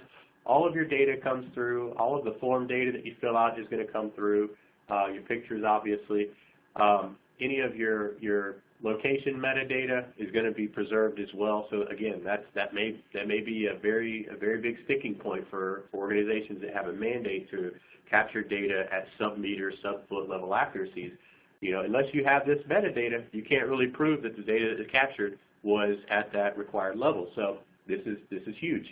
All of your data comes through. All of the form data that you fill out is going to come through. Your pictures, obviously. Any of your location metadata is going to be preserved as well. So again, that may be a very big sticking point for organizations that have a mandate to capture data at sub-meter, sub-foot level accuracies. You know, unless you have this metadata, you can't really prove that the data that is captured was at that required level. So this is huge.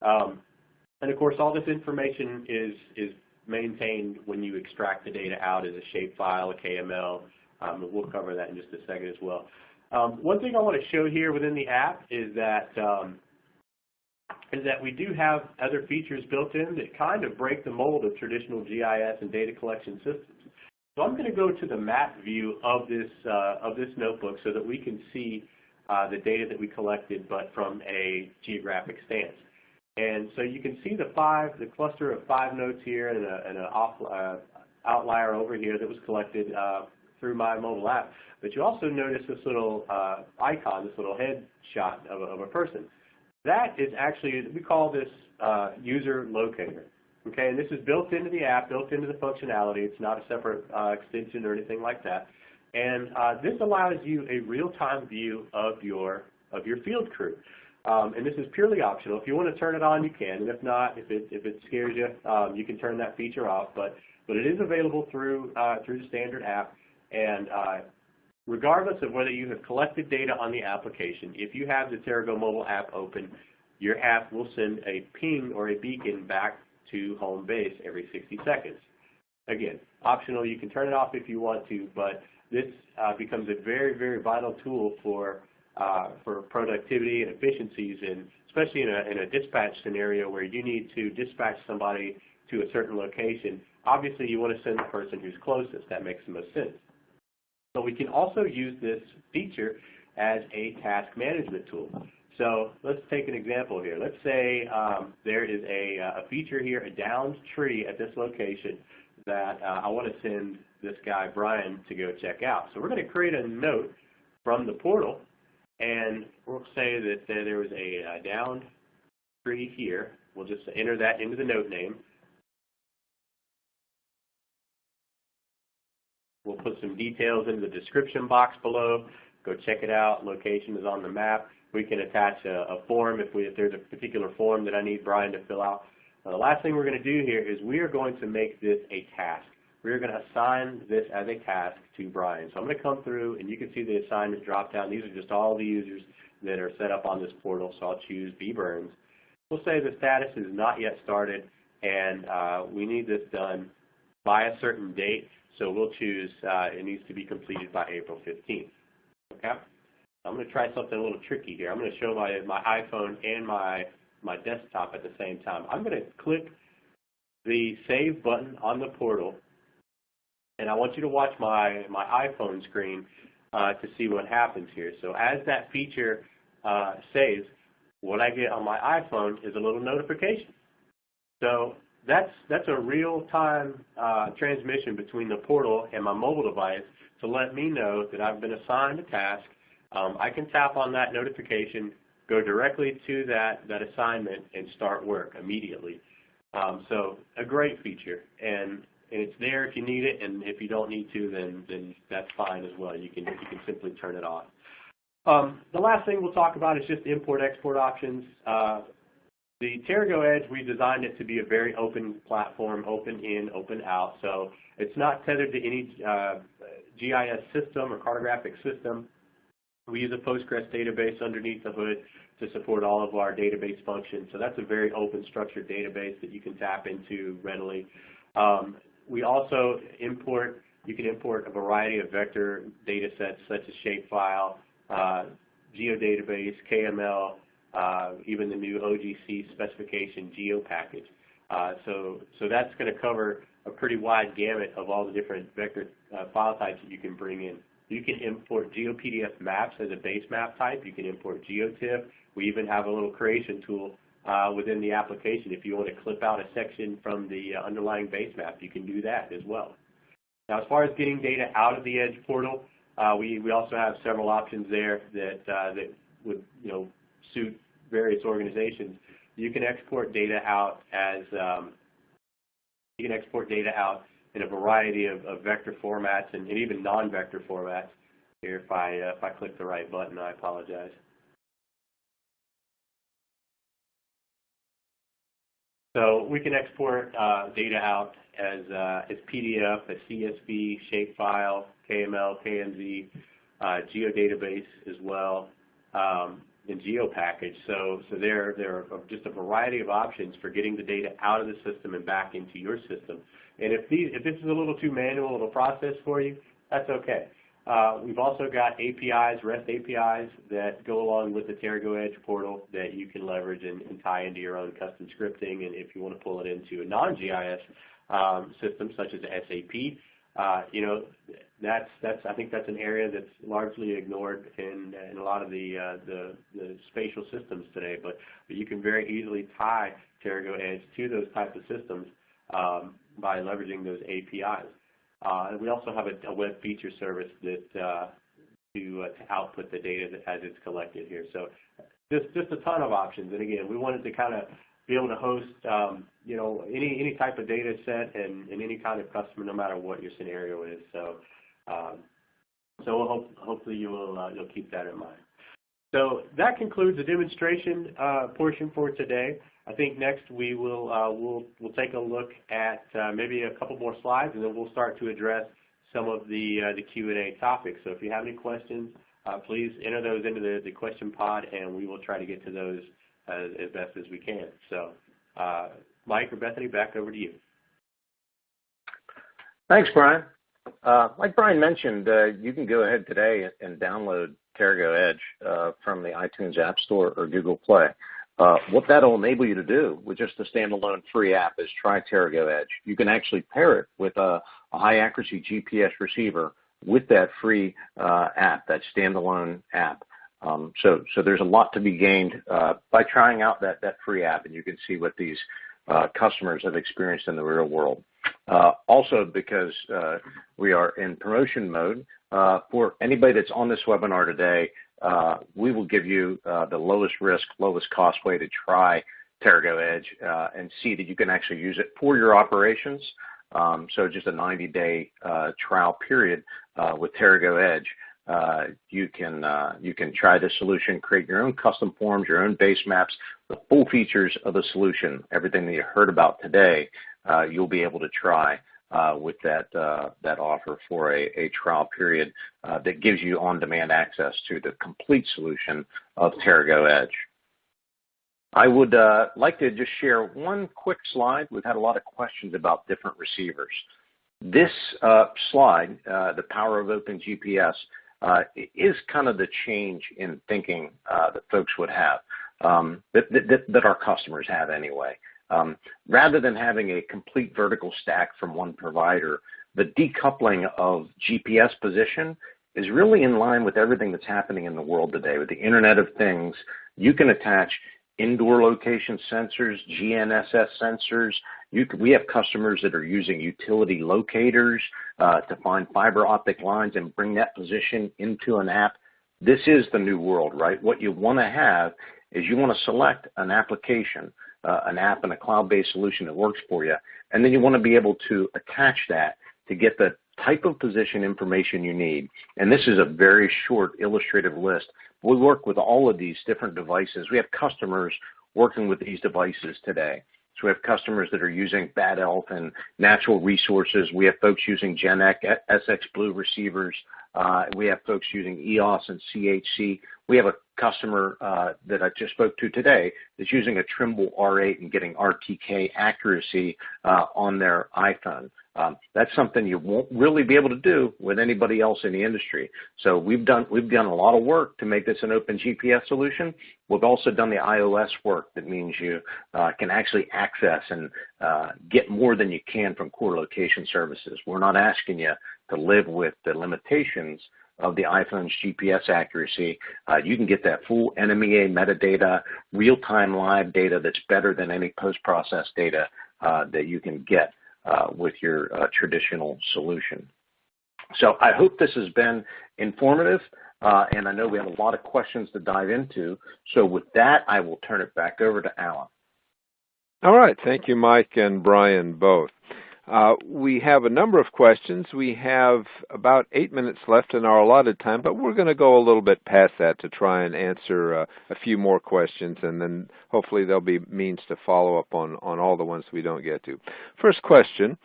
And of course, all this information is maintained when you extract the data out as a shapefile, a KML. We'll cover that in just a second as well. One thing I want to show here within the app is that we do have other features built in that kind of break the mold of traditional GIS and data collection systems. So I'm going to go to the map view of this notebook so that we can see the data that we collected, but from a geographic stance. And so you can see the cluster of 5 nodes here and an outlier over here that was collected through my mobile app. But you also notice this little icon, this little head shot of a person. That is actually, we call this user locator. Okay, and this is built into the app, built into the functionality. It's not a separate extension or anything like that. And this allows you a real-time view of your field crew. And this is purely optional. If you want to turn it on, you can. And if not, if it scares you, you can turn that feature off. But it is available through the standard app. And regardless of whether you have collected data on the application, if you have the TerraGo mobile app open, your app will send a ping or a beacon back to home base every 60 seconds. Again, optional. You can turn it off if you want to, but this becomes a very, very vital tool for productivity and efficiencies, and especially in a dispatch scenario where you need to dispatch somebody to a certain location. Obviously, you want to send the person who's closest. That makes the most sense. But we can also use this feature as a task management tool. So let's take an example here. Let's say there is a feature here, a downed tree at this location that I want to send this guy, Bryan, to go check out. So we're going to create a note from the portal, and we'll say that there was a downed tree here. We'll just enter that into the note name. We'll put some details in the description box below. Go check it out. Location is on the map. We can attach a form if there's a particular form that I need Bryan to fill out. Now, the last thing we're going to do here is we are going to make this a task. We're going to assign this as a task to Bryan. So I'm going to come through, and you can see the assignment drop down. These are just all the users that are set up on this portal, so I'll choose B. Burns. We'll say the status is not yet started, and we need this done by a certain date. So we'll choose it needs to be completed by April 15th. Okay? I'm going to try something a little tricky here. I'm going to show my iPhone and my desktop at the same time. I'm going to click the Save button on the portal, and I want you to watch my iPhone screen to see what happens here. So as that feature saves, what I get on my iPhone is a little notification. So that's a real-time transmission between the portal and my mobile device to let me know that I've been assigned a task. I can tap on that notification, go directly to that assignment, and start work immediately. So a great feature, and it's there if you need it, and if you don't need to, then that's fine as well. You can simply turn it off. The last thing we'll talk about is just import-export options. The TerraGo Edge, we designed it to be a very open platform, open in, open out. So it's not tethered to any GIS system or cartographic system. We use a Postgres database underneath the hood to support all of our database functions. So that's a very open, structured database that you can tap into readily. We also you can import a variety of vector data sets such as shapefile, geodatabase, KML, even the new OGC specification geo package. So that's going to cover a pretty wide gamut of all the different vector file types that you can bring in. You can import GeoPDF maps as a base map type. You can import GeoTIFF. We even have a little creation tool within the application. If you want to clip out a section from the underlying base map, you can do that as well. Now, as far as getting data out of the Edge portal, we also have several options there that would suit various organizations. You can export data out as in a variety of vector formats and even non-vector formats. Here, if I click the right button, I apologize. So we can export data out as PDF, as CSV, shapefile, KML, KNZ, geodatabase as well, and geopackage. So there are just a variety of options for getting the data out of the system and back into your system. And if this is a little too manual of a process for you, that's okay. We've also got APIs, REST APIs that go along with the TerraGo Edge portal that you can leverage and tie into your own custom scripting. And if you want to pull it into a non-GIS system such as SAP, I think that's an area that's largely ignored in a lot of the spatial systems today. But you can very easily tie TerraGo Edge to those types of systems by leveraging those APIs. And we also have a web feature service that to output the data as it's collected here. So just a ton of options. And again, we wanted to kind of be able to host any type of data set and any kind of customer, no matter what your scenario is. So hopefully you'll keep that in mind. So that concludes the demonstration portion for today. I think next we will we'll take a look at maybe a couple more slides, and then we'll start to address some of the Q&A topics. So if you have any questions, please enter those into the question pod, and we will try to get to those as best as we can. So Mike or Bethany, back over to you. Thanks, Bryan. Like Bryan mentioned, you can go ahead today and download TerraGo Edge from the iTunes App Store or Google Play. What that will enable you to do with just a standalone free app is try TerraGo Edge. You can actually pair it with a high-accuracy GPS receiver with that free app, that standalone app. So there's a lot to be gained by trying out that free app, and you can see what these customers have experienced in the real world. Also, because we are in promotion mode, for anybody that's on this webinar today, we will give you the lowest risk, lowest cost way to try TerraGo Edge and see that you can actually use it for your operations. So just a 90-day trial period with TerraGo Edge. You can try the solution, create your own custom forms, your own base maps, the full features of the solution, everything that you heard about today, you'll be able to try with that offer for a trial period that gives you on-demand access to the complete solution of TerraGo Edge. I would like to just share one quick slide. We've had a lot of questions about different receivers. This slide, the power of Open GPS, is kind of the change in thinking that folks would have, that our customers have anyway. Rather than having a complete vertical stack from one provider, the decoupling of GPS position is really in line with everything that's happening in the world today. With the Internet of Things, you can attach indoor location sensors, GNSS sensors. We have customers that are using utility locators to find fiber optic lines and bring that position into an app. This is the new world, right? What you want to have is you want to select an application, an app and a cloud-based solution that works for you, and then you want to be able to attach that to get the type of position information you need. And this is a very short illustrative list. We work with all of these different devices. We have customers working with these devices today. So we have customers that are using Bad Elf and Natural Resources. We have folks using GenX, SX Blue receivers. We have folks using EOS and CHC. We have a customer that I just spoke to today that's using a Trimble R8 and getting RTK accuracy on their iPhone. That's something you won't really be able to do with anybody else in the industry. So we've done a lot of work to make this an open GPS solution. We've also done the iOS work that means you can actually access and get more than you can from core location services. We're not asking you to live with the limitations of the iPhone's GPS accuracy. You can get that full NMEA metadata, real-time live data that's better than any post-process data that you can get with your traditional solution. So I hope this has been informative, and I know we have a lot of questions to dive into. So with that, I will turn it back over to Alan. All right. Thank you, Mike and Bryan, both. We have a number of questions. We have about 8 minutes left in our allotted time, but we're going to go a little bit past that to try and answer a few more questions, and then hopefully there'll be means to follow up on all the ones we don't get to. First question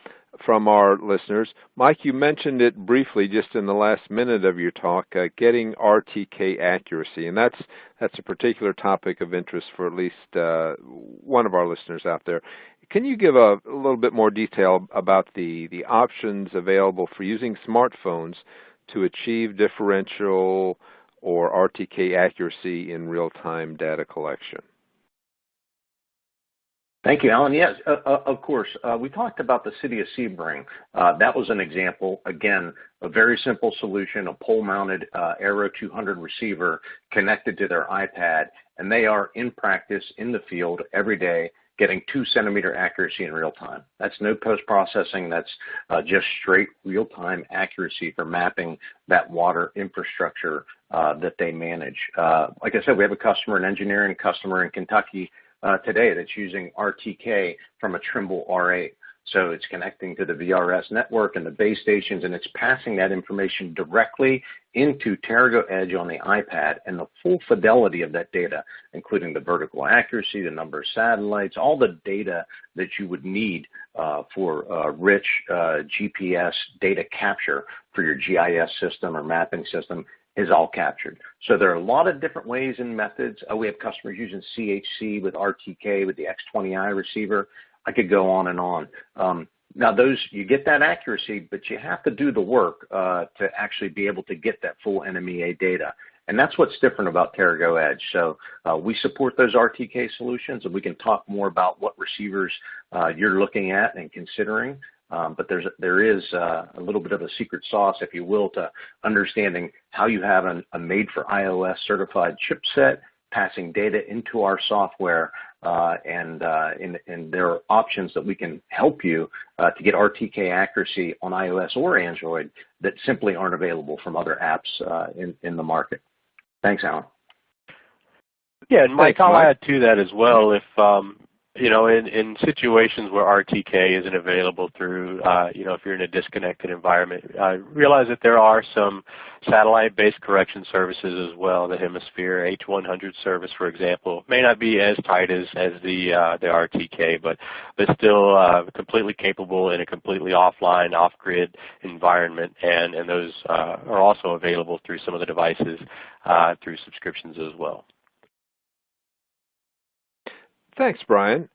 from our listeners. Mike, you mentioned it briefly just in the last minute of your talk, getting RTK accuracy, and that's a particular topic of interest for at least one of our listeners out there. Can you give a little bit more detail about the options available for using smartphones to achieve differential or RTK accuracy in real-time data collection? Thank you, Alan. Yes, of course. We talked about the city of Sebring. That was an example. Again, a very simple solution, a pole-mounted Aero 200 receiver connected to their iPad, and they are in practice in the field every day, getting 2-centimeter accuracy in real time. That's no post-processing. That's just straight real-time accuracy for mapping that water infrastructure that they manage. Like I said, we have a customer, an engineering customer in Kentucky today that's using RTK from a Trimble R8. So it's connecting to the VRS network and the base stations, and it's passing that information directly into TerraGo Edge on the iPad, and the full fidelity of that data, including the vertical accuracy, the number of satellites, all the data that you would need for rich GPS data capture for your GIS system or mapping system is all captured. So there are a lot of different ways and methods. We have customers using CHC with RTK with the X20i receiver. I could go on and on. Now those, you get that accuracy, but you have to do the work to actually be able to get that full NMEA data. And that's what's different about TerraGo Edge. So we support those RTK solutions, and we can talk more about what receivers you're looking at and considering. But there is a little bit of a secret sauce, if you will, to understanding how you have a made for iOS certified chipset, passing data into our software and there are options that we can help you to get RTK accuracy on iOS or Android that simply aren't available from other apps in the market. Thanks, Alan. Yeah, and Mike, I'll add to that as well. If you know, in situations where RTK isn't available through, you know, if you're in a disconnected environment, realize that there are some satellite-based correction services as well. The Hemisphere H100 service, for example, may not be as tight as the RTK, but still completely capable in a completely offline, off-grid environment, and those are also available through some of the devices through subscriptions as well. Thanks, Bryan.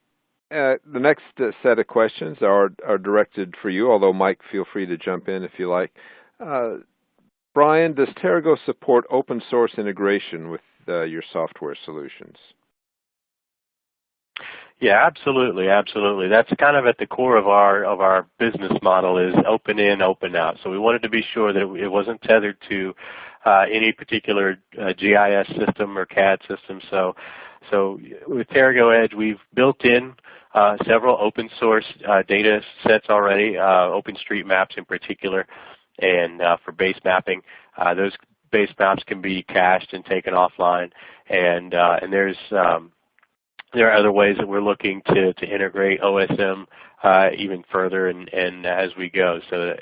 The next set of questions are directed for you, although Mike, feel free to jump in if you like. Bryan, does TerraGo support open source integration with your software solutions? Yeah, absolutely, absolutely. That's kind of at the core of our business model is open in, open out. So we wanted to be sure that it wasn't tethered to any particular GIS system or CAD system. So with TerraGo Edge, we've built in several open source data sets already, OpenStreetMaps in particular, and for base mapping. Those base maps can be cached and taken offline, and there are other ways that we're looking to integrate OSM even further and as we go. So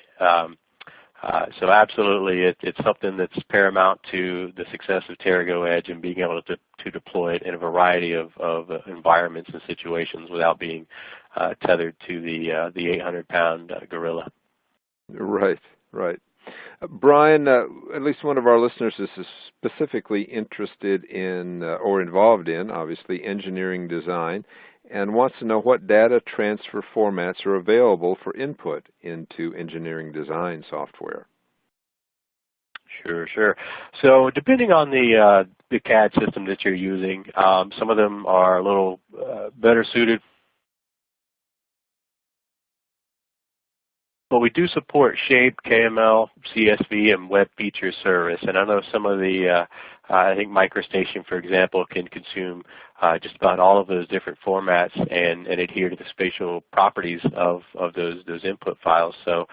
absolutely, it's something that's paramount to the success of TerraGo Edge and being able to deploy it in a variety of environments and situations without being tethered to the 800-pound gorilla. Right, right. Bryan, at least one of our listeners is specifically interested in or involved in, obviously, engineering design, and wants to know what data transfer formats are available for input into engineering design software. Sure. So depending on the CAD system that you're using, some of them are a little better suited. But we do support Shape, KML, CSV, and Web Feature Service. And I know some of the, I think MicroStation, for example, can consume just about all of those different formats and adhere to the spatial properties of those input files. So,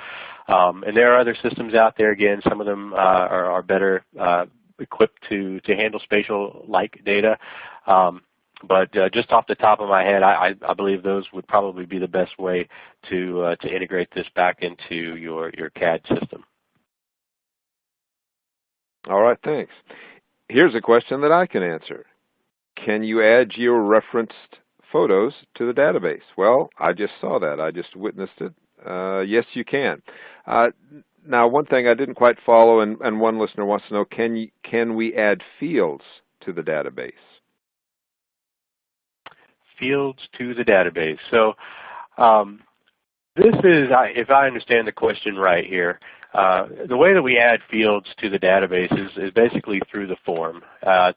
and there are other systems out there. Again, some of them are better equipped to handle spatial-like data. But just off the top of my head, I believe those would probably be the best way to integrate this back into your CAD system. All right, thanks. Here's a question that I can answer. Can you add georeferenced photos to the database? Well, I just saw that. I just witnessed it. Yes, you can. Now, one thing I didn't quite follow, and one listener wants to know, can we add fields to the database? Fields to the database. So this is, if I understand the question right here, the way that we add fields to the database is basically through the form,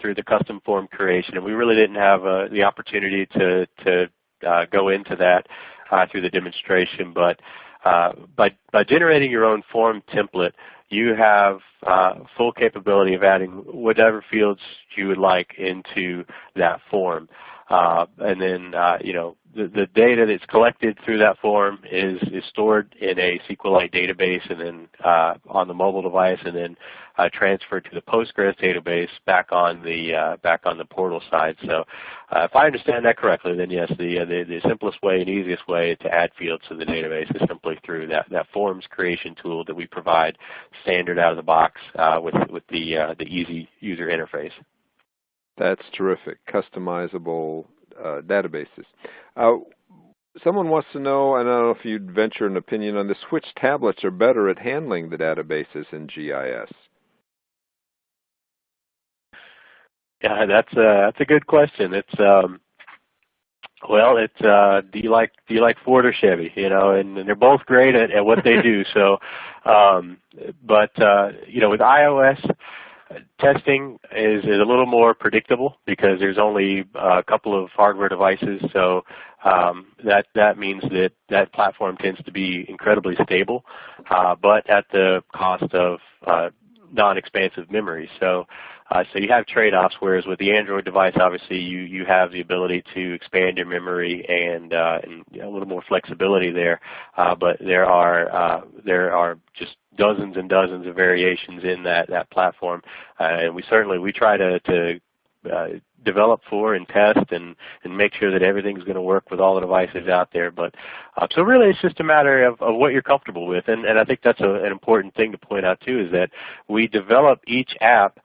through the custom form creation. And we really didn't have the opportunity to go into that through the demonstration. But by generating your own form template, you have full capability of adding whatever fields you would like into that form. And then, you know, the data that's collected through that form is stored in a SQLite database and then on the mobile device and then transferred to the Postgres database back on the portal side. So if I understand that correctly, then yes, the simplest way and easiest way to add fields to the database is simply through that forms creation tool that we provide standard out of the box with the easy user interface. That's terrific. Customizable databases. Someone wants to know, and I don't know if you'd venture an opinion on this, which tablets are better at handling the databases in GIS? Yeah, that's a good question. It's do you like Ford or Chevy? You know, and they're both great at what they do. So, but you know, with iOS, testing is a little more predictable because there's only a couple of hardware devices, so that means that platform tends to be incredibly stable, but at the cost of non-expansive memory. So so you have trade-offs, whereas with the Android device, obviously you have the ability to expand your memory and a little more flexibility there. But there are just dozens and dozens of variations in that platform, and we try to develop for and test and make sure that everything's going to work with all the devices out there. But so really it's just a matter of what you're comfortable with, and I think that's an important thing to point out too, is that we develop each app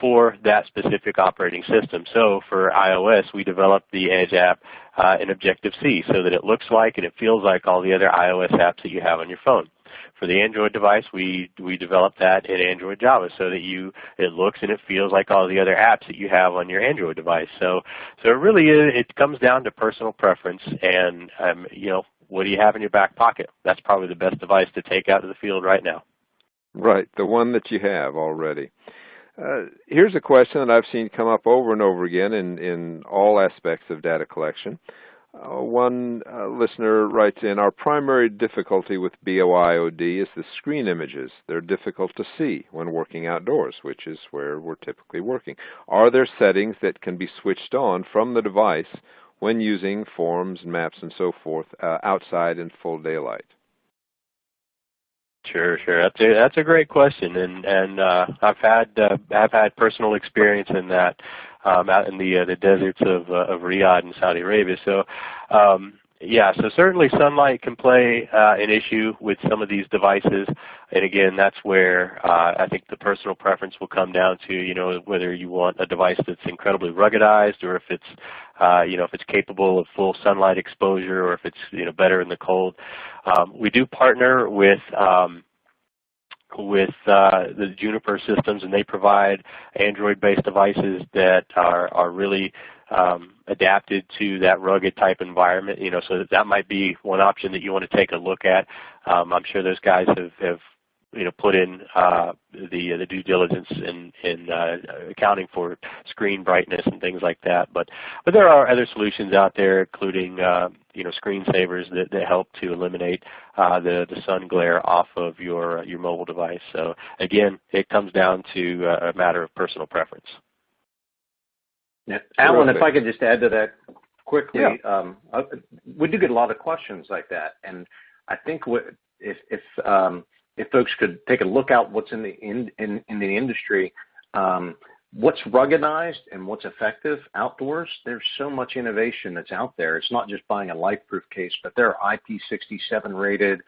for that specific operating system. So for iOS, we developed the Edge app in Objective-C so that it looks like and it feels like all the other iOS apps that you have on your phone. For the Android device, we developed that in Android Java so that it looks and it feels like all the other apps that you have on your Android device. So it really it comes down to personal preference, and what do you have in your back pocket? That's probably the best device to take out to the field right now. Right, the one that you have already. Here's a question that I've seen come up over and over again in all aspects of data collection. One listener writes in, our primary difficulty with BYOD is the screen images. They're difficult to see when working outdoors, which is where we're typically working. Are there settings that can be switched on from the device when using forms and maps and so forth outside in full daylight? Sure. That's a great question, and I've had personal experience in that out in the deserts of Riyadh in Saudi Arabia. So so certainly sunlight can play an issue with some of these devices, and again, that's where I think the personal preference will come down to whether you want a device that's incredibly ruggedized, or if it's if it's capable of full sunlight exposure, or if it's better in the cold. We do partner with the Juniper systems, and they provide Android-based devices that are really adapted to that rugged type environment. So that might be one option that you want to take a look at. I'm sure those guys have put in the due diligence in accounting for screen brightness and things like that. But there are other solutions out there, including screensavers that help to eliminate the sun glare off of your mobile device. So again, it comes down to a matter of personal preference. Yeah. Alan, if I could just add to that quickly, yeah. We do get a lot of questions like that, and I think if folks could take a look at what's in the industry, what's ruggedized and what's effective outdoors, there's so much innovation that's out there. It's not just buying a life-proof case, but there are IP67 rated,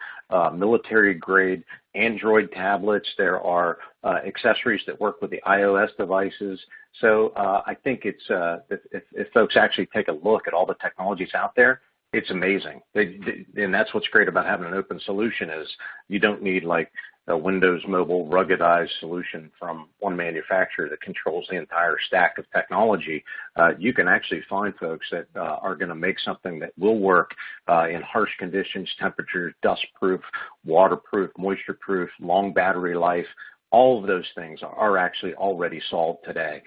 military-grade Android tablets. There are accessories that work with the iOS devices. So I think it's if folks actually take a look at all the technologies out there, it's amazing. And that's what's great about having an open solution is you don't need like a Windows Mobile ruggedized solution from one manufacturer that controls the entire stack of technology. You can actually find folks that are going to make something that will work in harsh conditions, temperatures, dust-proof, waterproof, moisture-proof, long battery life. All of those things are actually already solved today.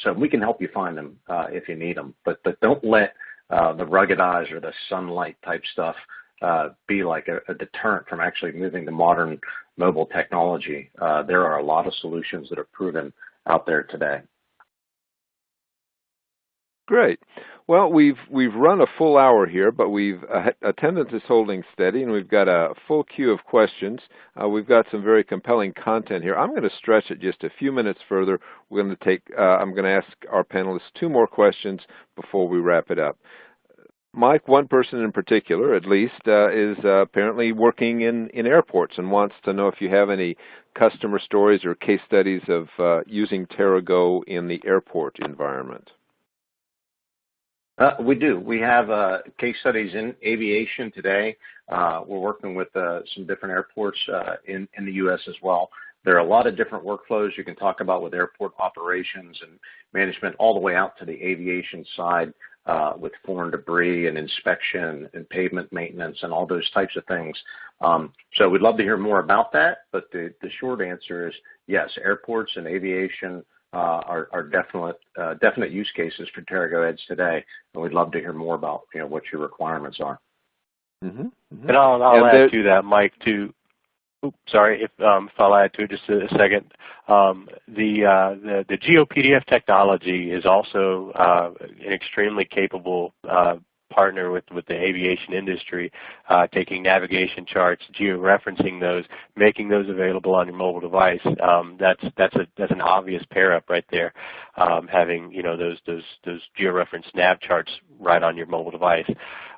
So we can help you find them if you need them. But don't let the ruggedized or the sunlight type stuff be like a deterrent from actually moving to modern mobile technology. There are a lot of solutions that are proven out there today. Great. Well, we've run a full hour here, but attendance is holding steady, and we've got a full queue of questions. We've got some very compelling content here. I'm going to stretch it just a few minutes further. I'm going to ask our panelists 2 more questions before we wrap it up. Mike, one person in particular, at least, is apparently working in airports and wants to know if you have any customer stories or case studies of using TerraGo in the airport environment. We do. We have case studies in aviation today. We're working with some different airports in the U.S. as well. There are a lot of different workflows you can talk about with airport operations and management all the way out to the aviation side with foreign debris and inspection and pavement maintenance and all those types of things. So we'd love to hear more about that, but the short answer is yes, airports and aviation are definite use cases for TerraGo Edge today, and we'd love to hear more about what your requirements are. Mm-hmm. Mm-hmm. And I'll add to that, Mike, too. Sorry, if I'll add to it just a second. The GeoPDF technology is also an extremely capable partner with the aviation industry, taking navigation charts, georeferencing those, making those available on your mobile device. That's an obvious pair up right there, having those georeferenced nav charts right on your mobile device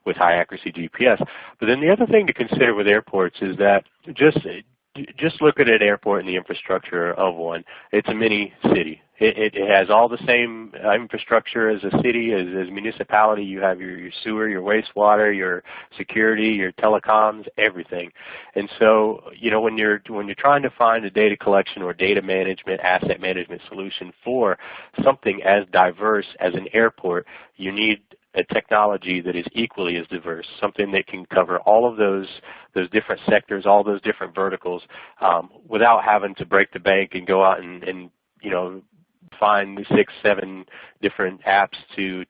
with high accuracy GPS. But then the other thing to consider with airports is that just look at an airport and the infrastructure of one. It's a mini city. It has all the same infrastructure as a city, as a municipality. You have your sewer, your wastewater, your security, your telecoms, everything. And so, when you're trying to find a data collection or data management, asset management solution for something as diverse as an airport, you need a technology that is equally as diverse, something that can cover all of those different sectors, all those different verticals, without having to break the bank and go out and find 6, 7 different apps to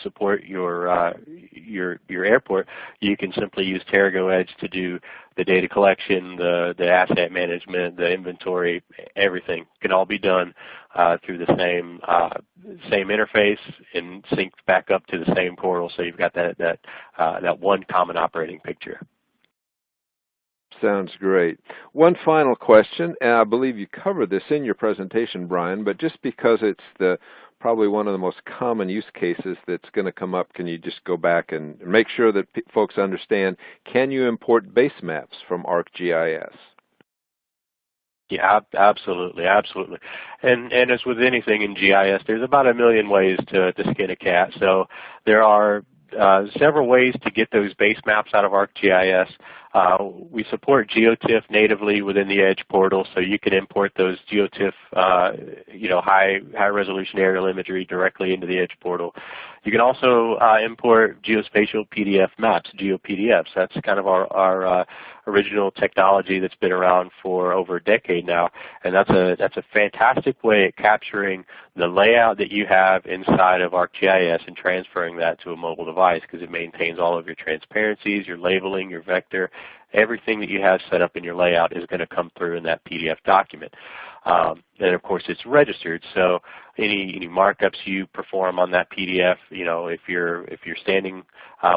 support your airport. You can simply use TerraGo Edge to do the data collection, the asset management, the inventory, everything can all be done through the same interface and synced back up to the same portal. So you've got that one common operating picture. Sounds great. One final question, and I believe you covered this in your presentation, Bryan, but just because it's probably one of the most common use cases that's going to come up, can you just go back and make sure that folks understand, can you import base maps from ArcGIS? Yeah, absolutely. And as with anything in GIS, there's about 1 million ways to skin a cat. So there are several ways to get those base maps out of ArcGIS. We support GeoTIFF natively within the Edge portal, so you can import those GeoTIFF, high resolution aerial imagery directly into the Edge portal. You can also import geospatial PDF maps, GeoPDFs. That's kind of our original technology that's been around for over a decade now, and that's a fantastic way at capturing the layout that you have inside of ArcGIS and transferring that to a mobile device, because it maintains all of your transparencies, your labeling, your vector. Everything that you have set up in your layout is going to come through in that PDF document. And of course it's registered, so any markups you perform on that PDF, if you're standing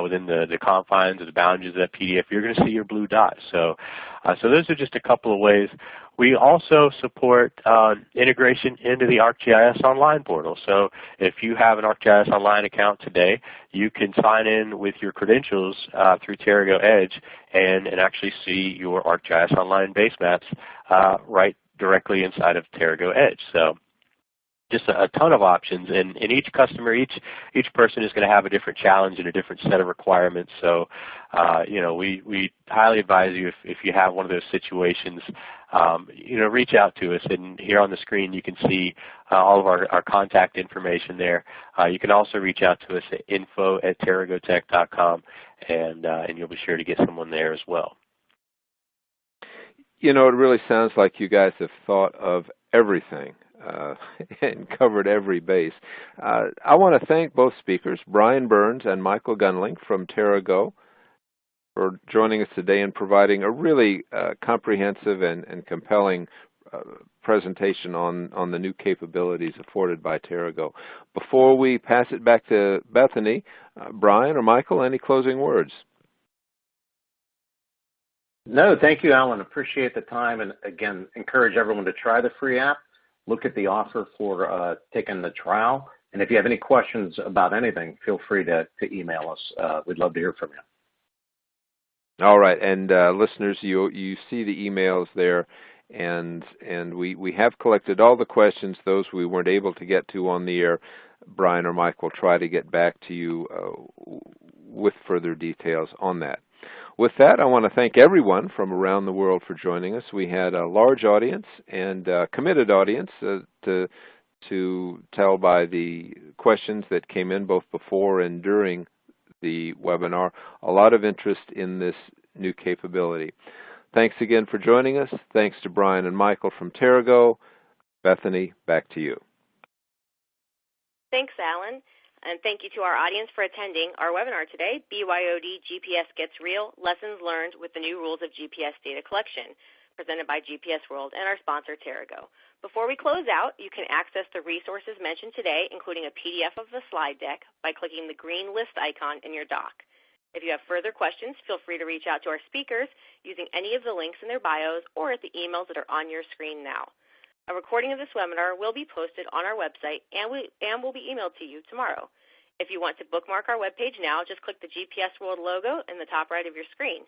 within the confines or the boundaries of that PDF, you're going to see your blue dot. So those are just a couple of ways. We also support integration into the ArcGIS Online portal. So if you have an ArcGIS Online account today, you can sign in with your credentials through TerraGo Edge and actually see your ArcGIS Online base maps right directly inside of TerraGo Edge. So just a ton of options, and each customer, each person is going to have a different challenge and a different set of requirements. So, we highly advise you if you have one of those situations, reach out to us. And here on the screen, you can see all of our contact information there. You can also reach out to us at info@terragotech.com, and you'll be sure to get someone there as well. It really sounds like you guys have thought of everything and covered every base. I want to thank both speakers, Bryan Burns and Michael Gundling from TerraGo, for joining us today and providing a really comprehensive and compelling presentation on the new capabilities afforded by TerraGo. Before we pass it back to Bethany, Bryan or Michael, any closing words? No, thank you, Alan. Appreciate the time, and again, encourage everyone to try the free app. Look at the offer for taking the trial, and if you have any questions about anything, feel free to email us. We'd love to hear from you. All right, and listeners, you see the emails there, and we have collected all the questions. Those we weren't able to get to on the air, Bryan or Mike will try to get back to you with further details on that. With that, I want to thank everyone from around the world for joining us. We had a large audience and a committed audience to tell by the questions that came in both before and during the webinar. A lot of interest in this new capability. Thanks again for joining us. Thanks to Bryan and Michael from TerraGo. Bethany, back to you. Thanks, Alan. And thank you to our audience for attending our webinar today, BYOD GPS Gets Real, Lessons Learned with the New Rules of GPS Data Collection. presented by GPS World and our sponsor, TerraGo. Before we close out, you can access the resources mentioned today, including a PDF of the slide deck, by clicking the green list icon in your dock. If you have further questions, feel free to reach out to our speakers using any of the links in their bios or at the emails that are on your screen now. A recording of this webinar will be posted on our website and will be emailed to you tomorrow. If you want to bookmark our webpage now, just click the GPS World logo in the top right of your screen.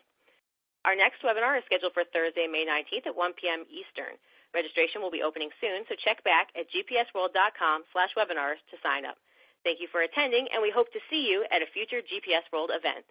Our next webinar is scheduled for Thursday, May 19th at 1 p.m. Eastern. Registration will be opening soon, so check back at gpsworld.com/webinars to sign up. Thank you for attending, and we hope to see you at a future GPS World event.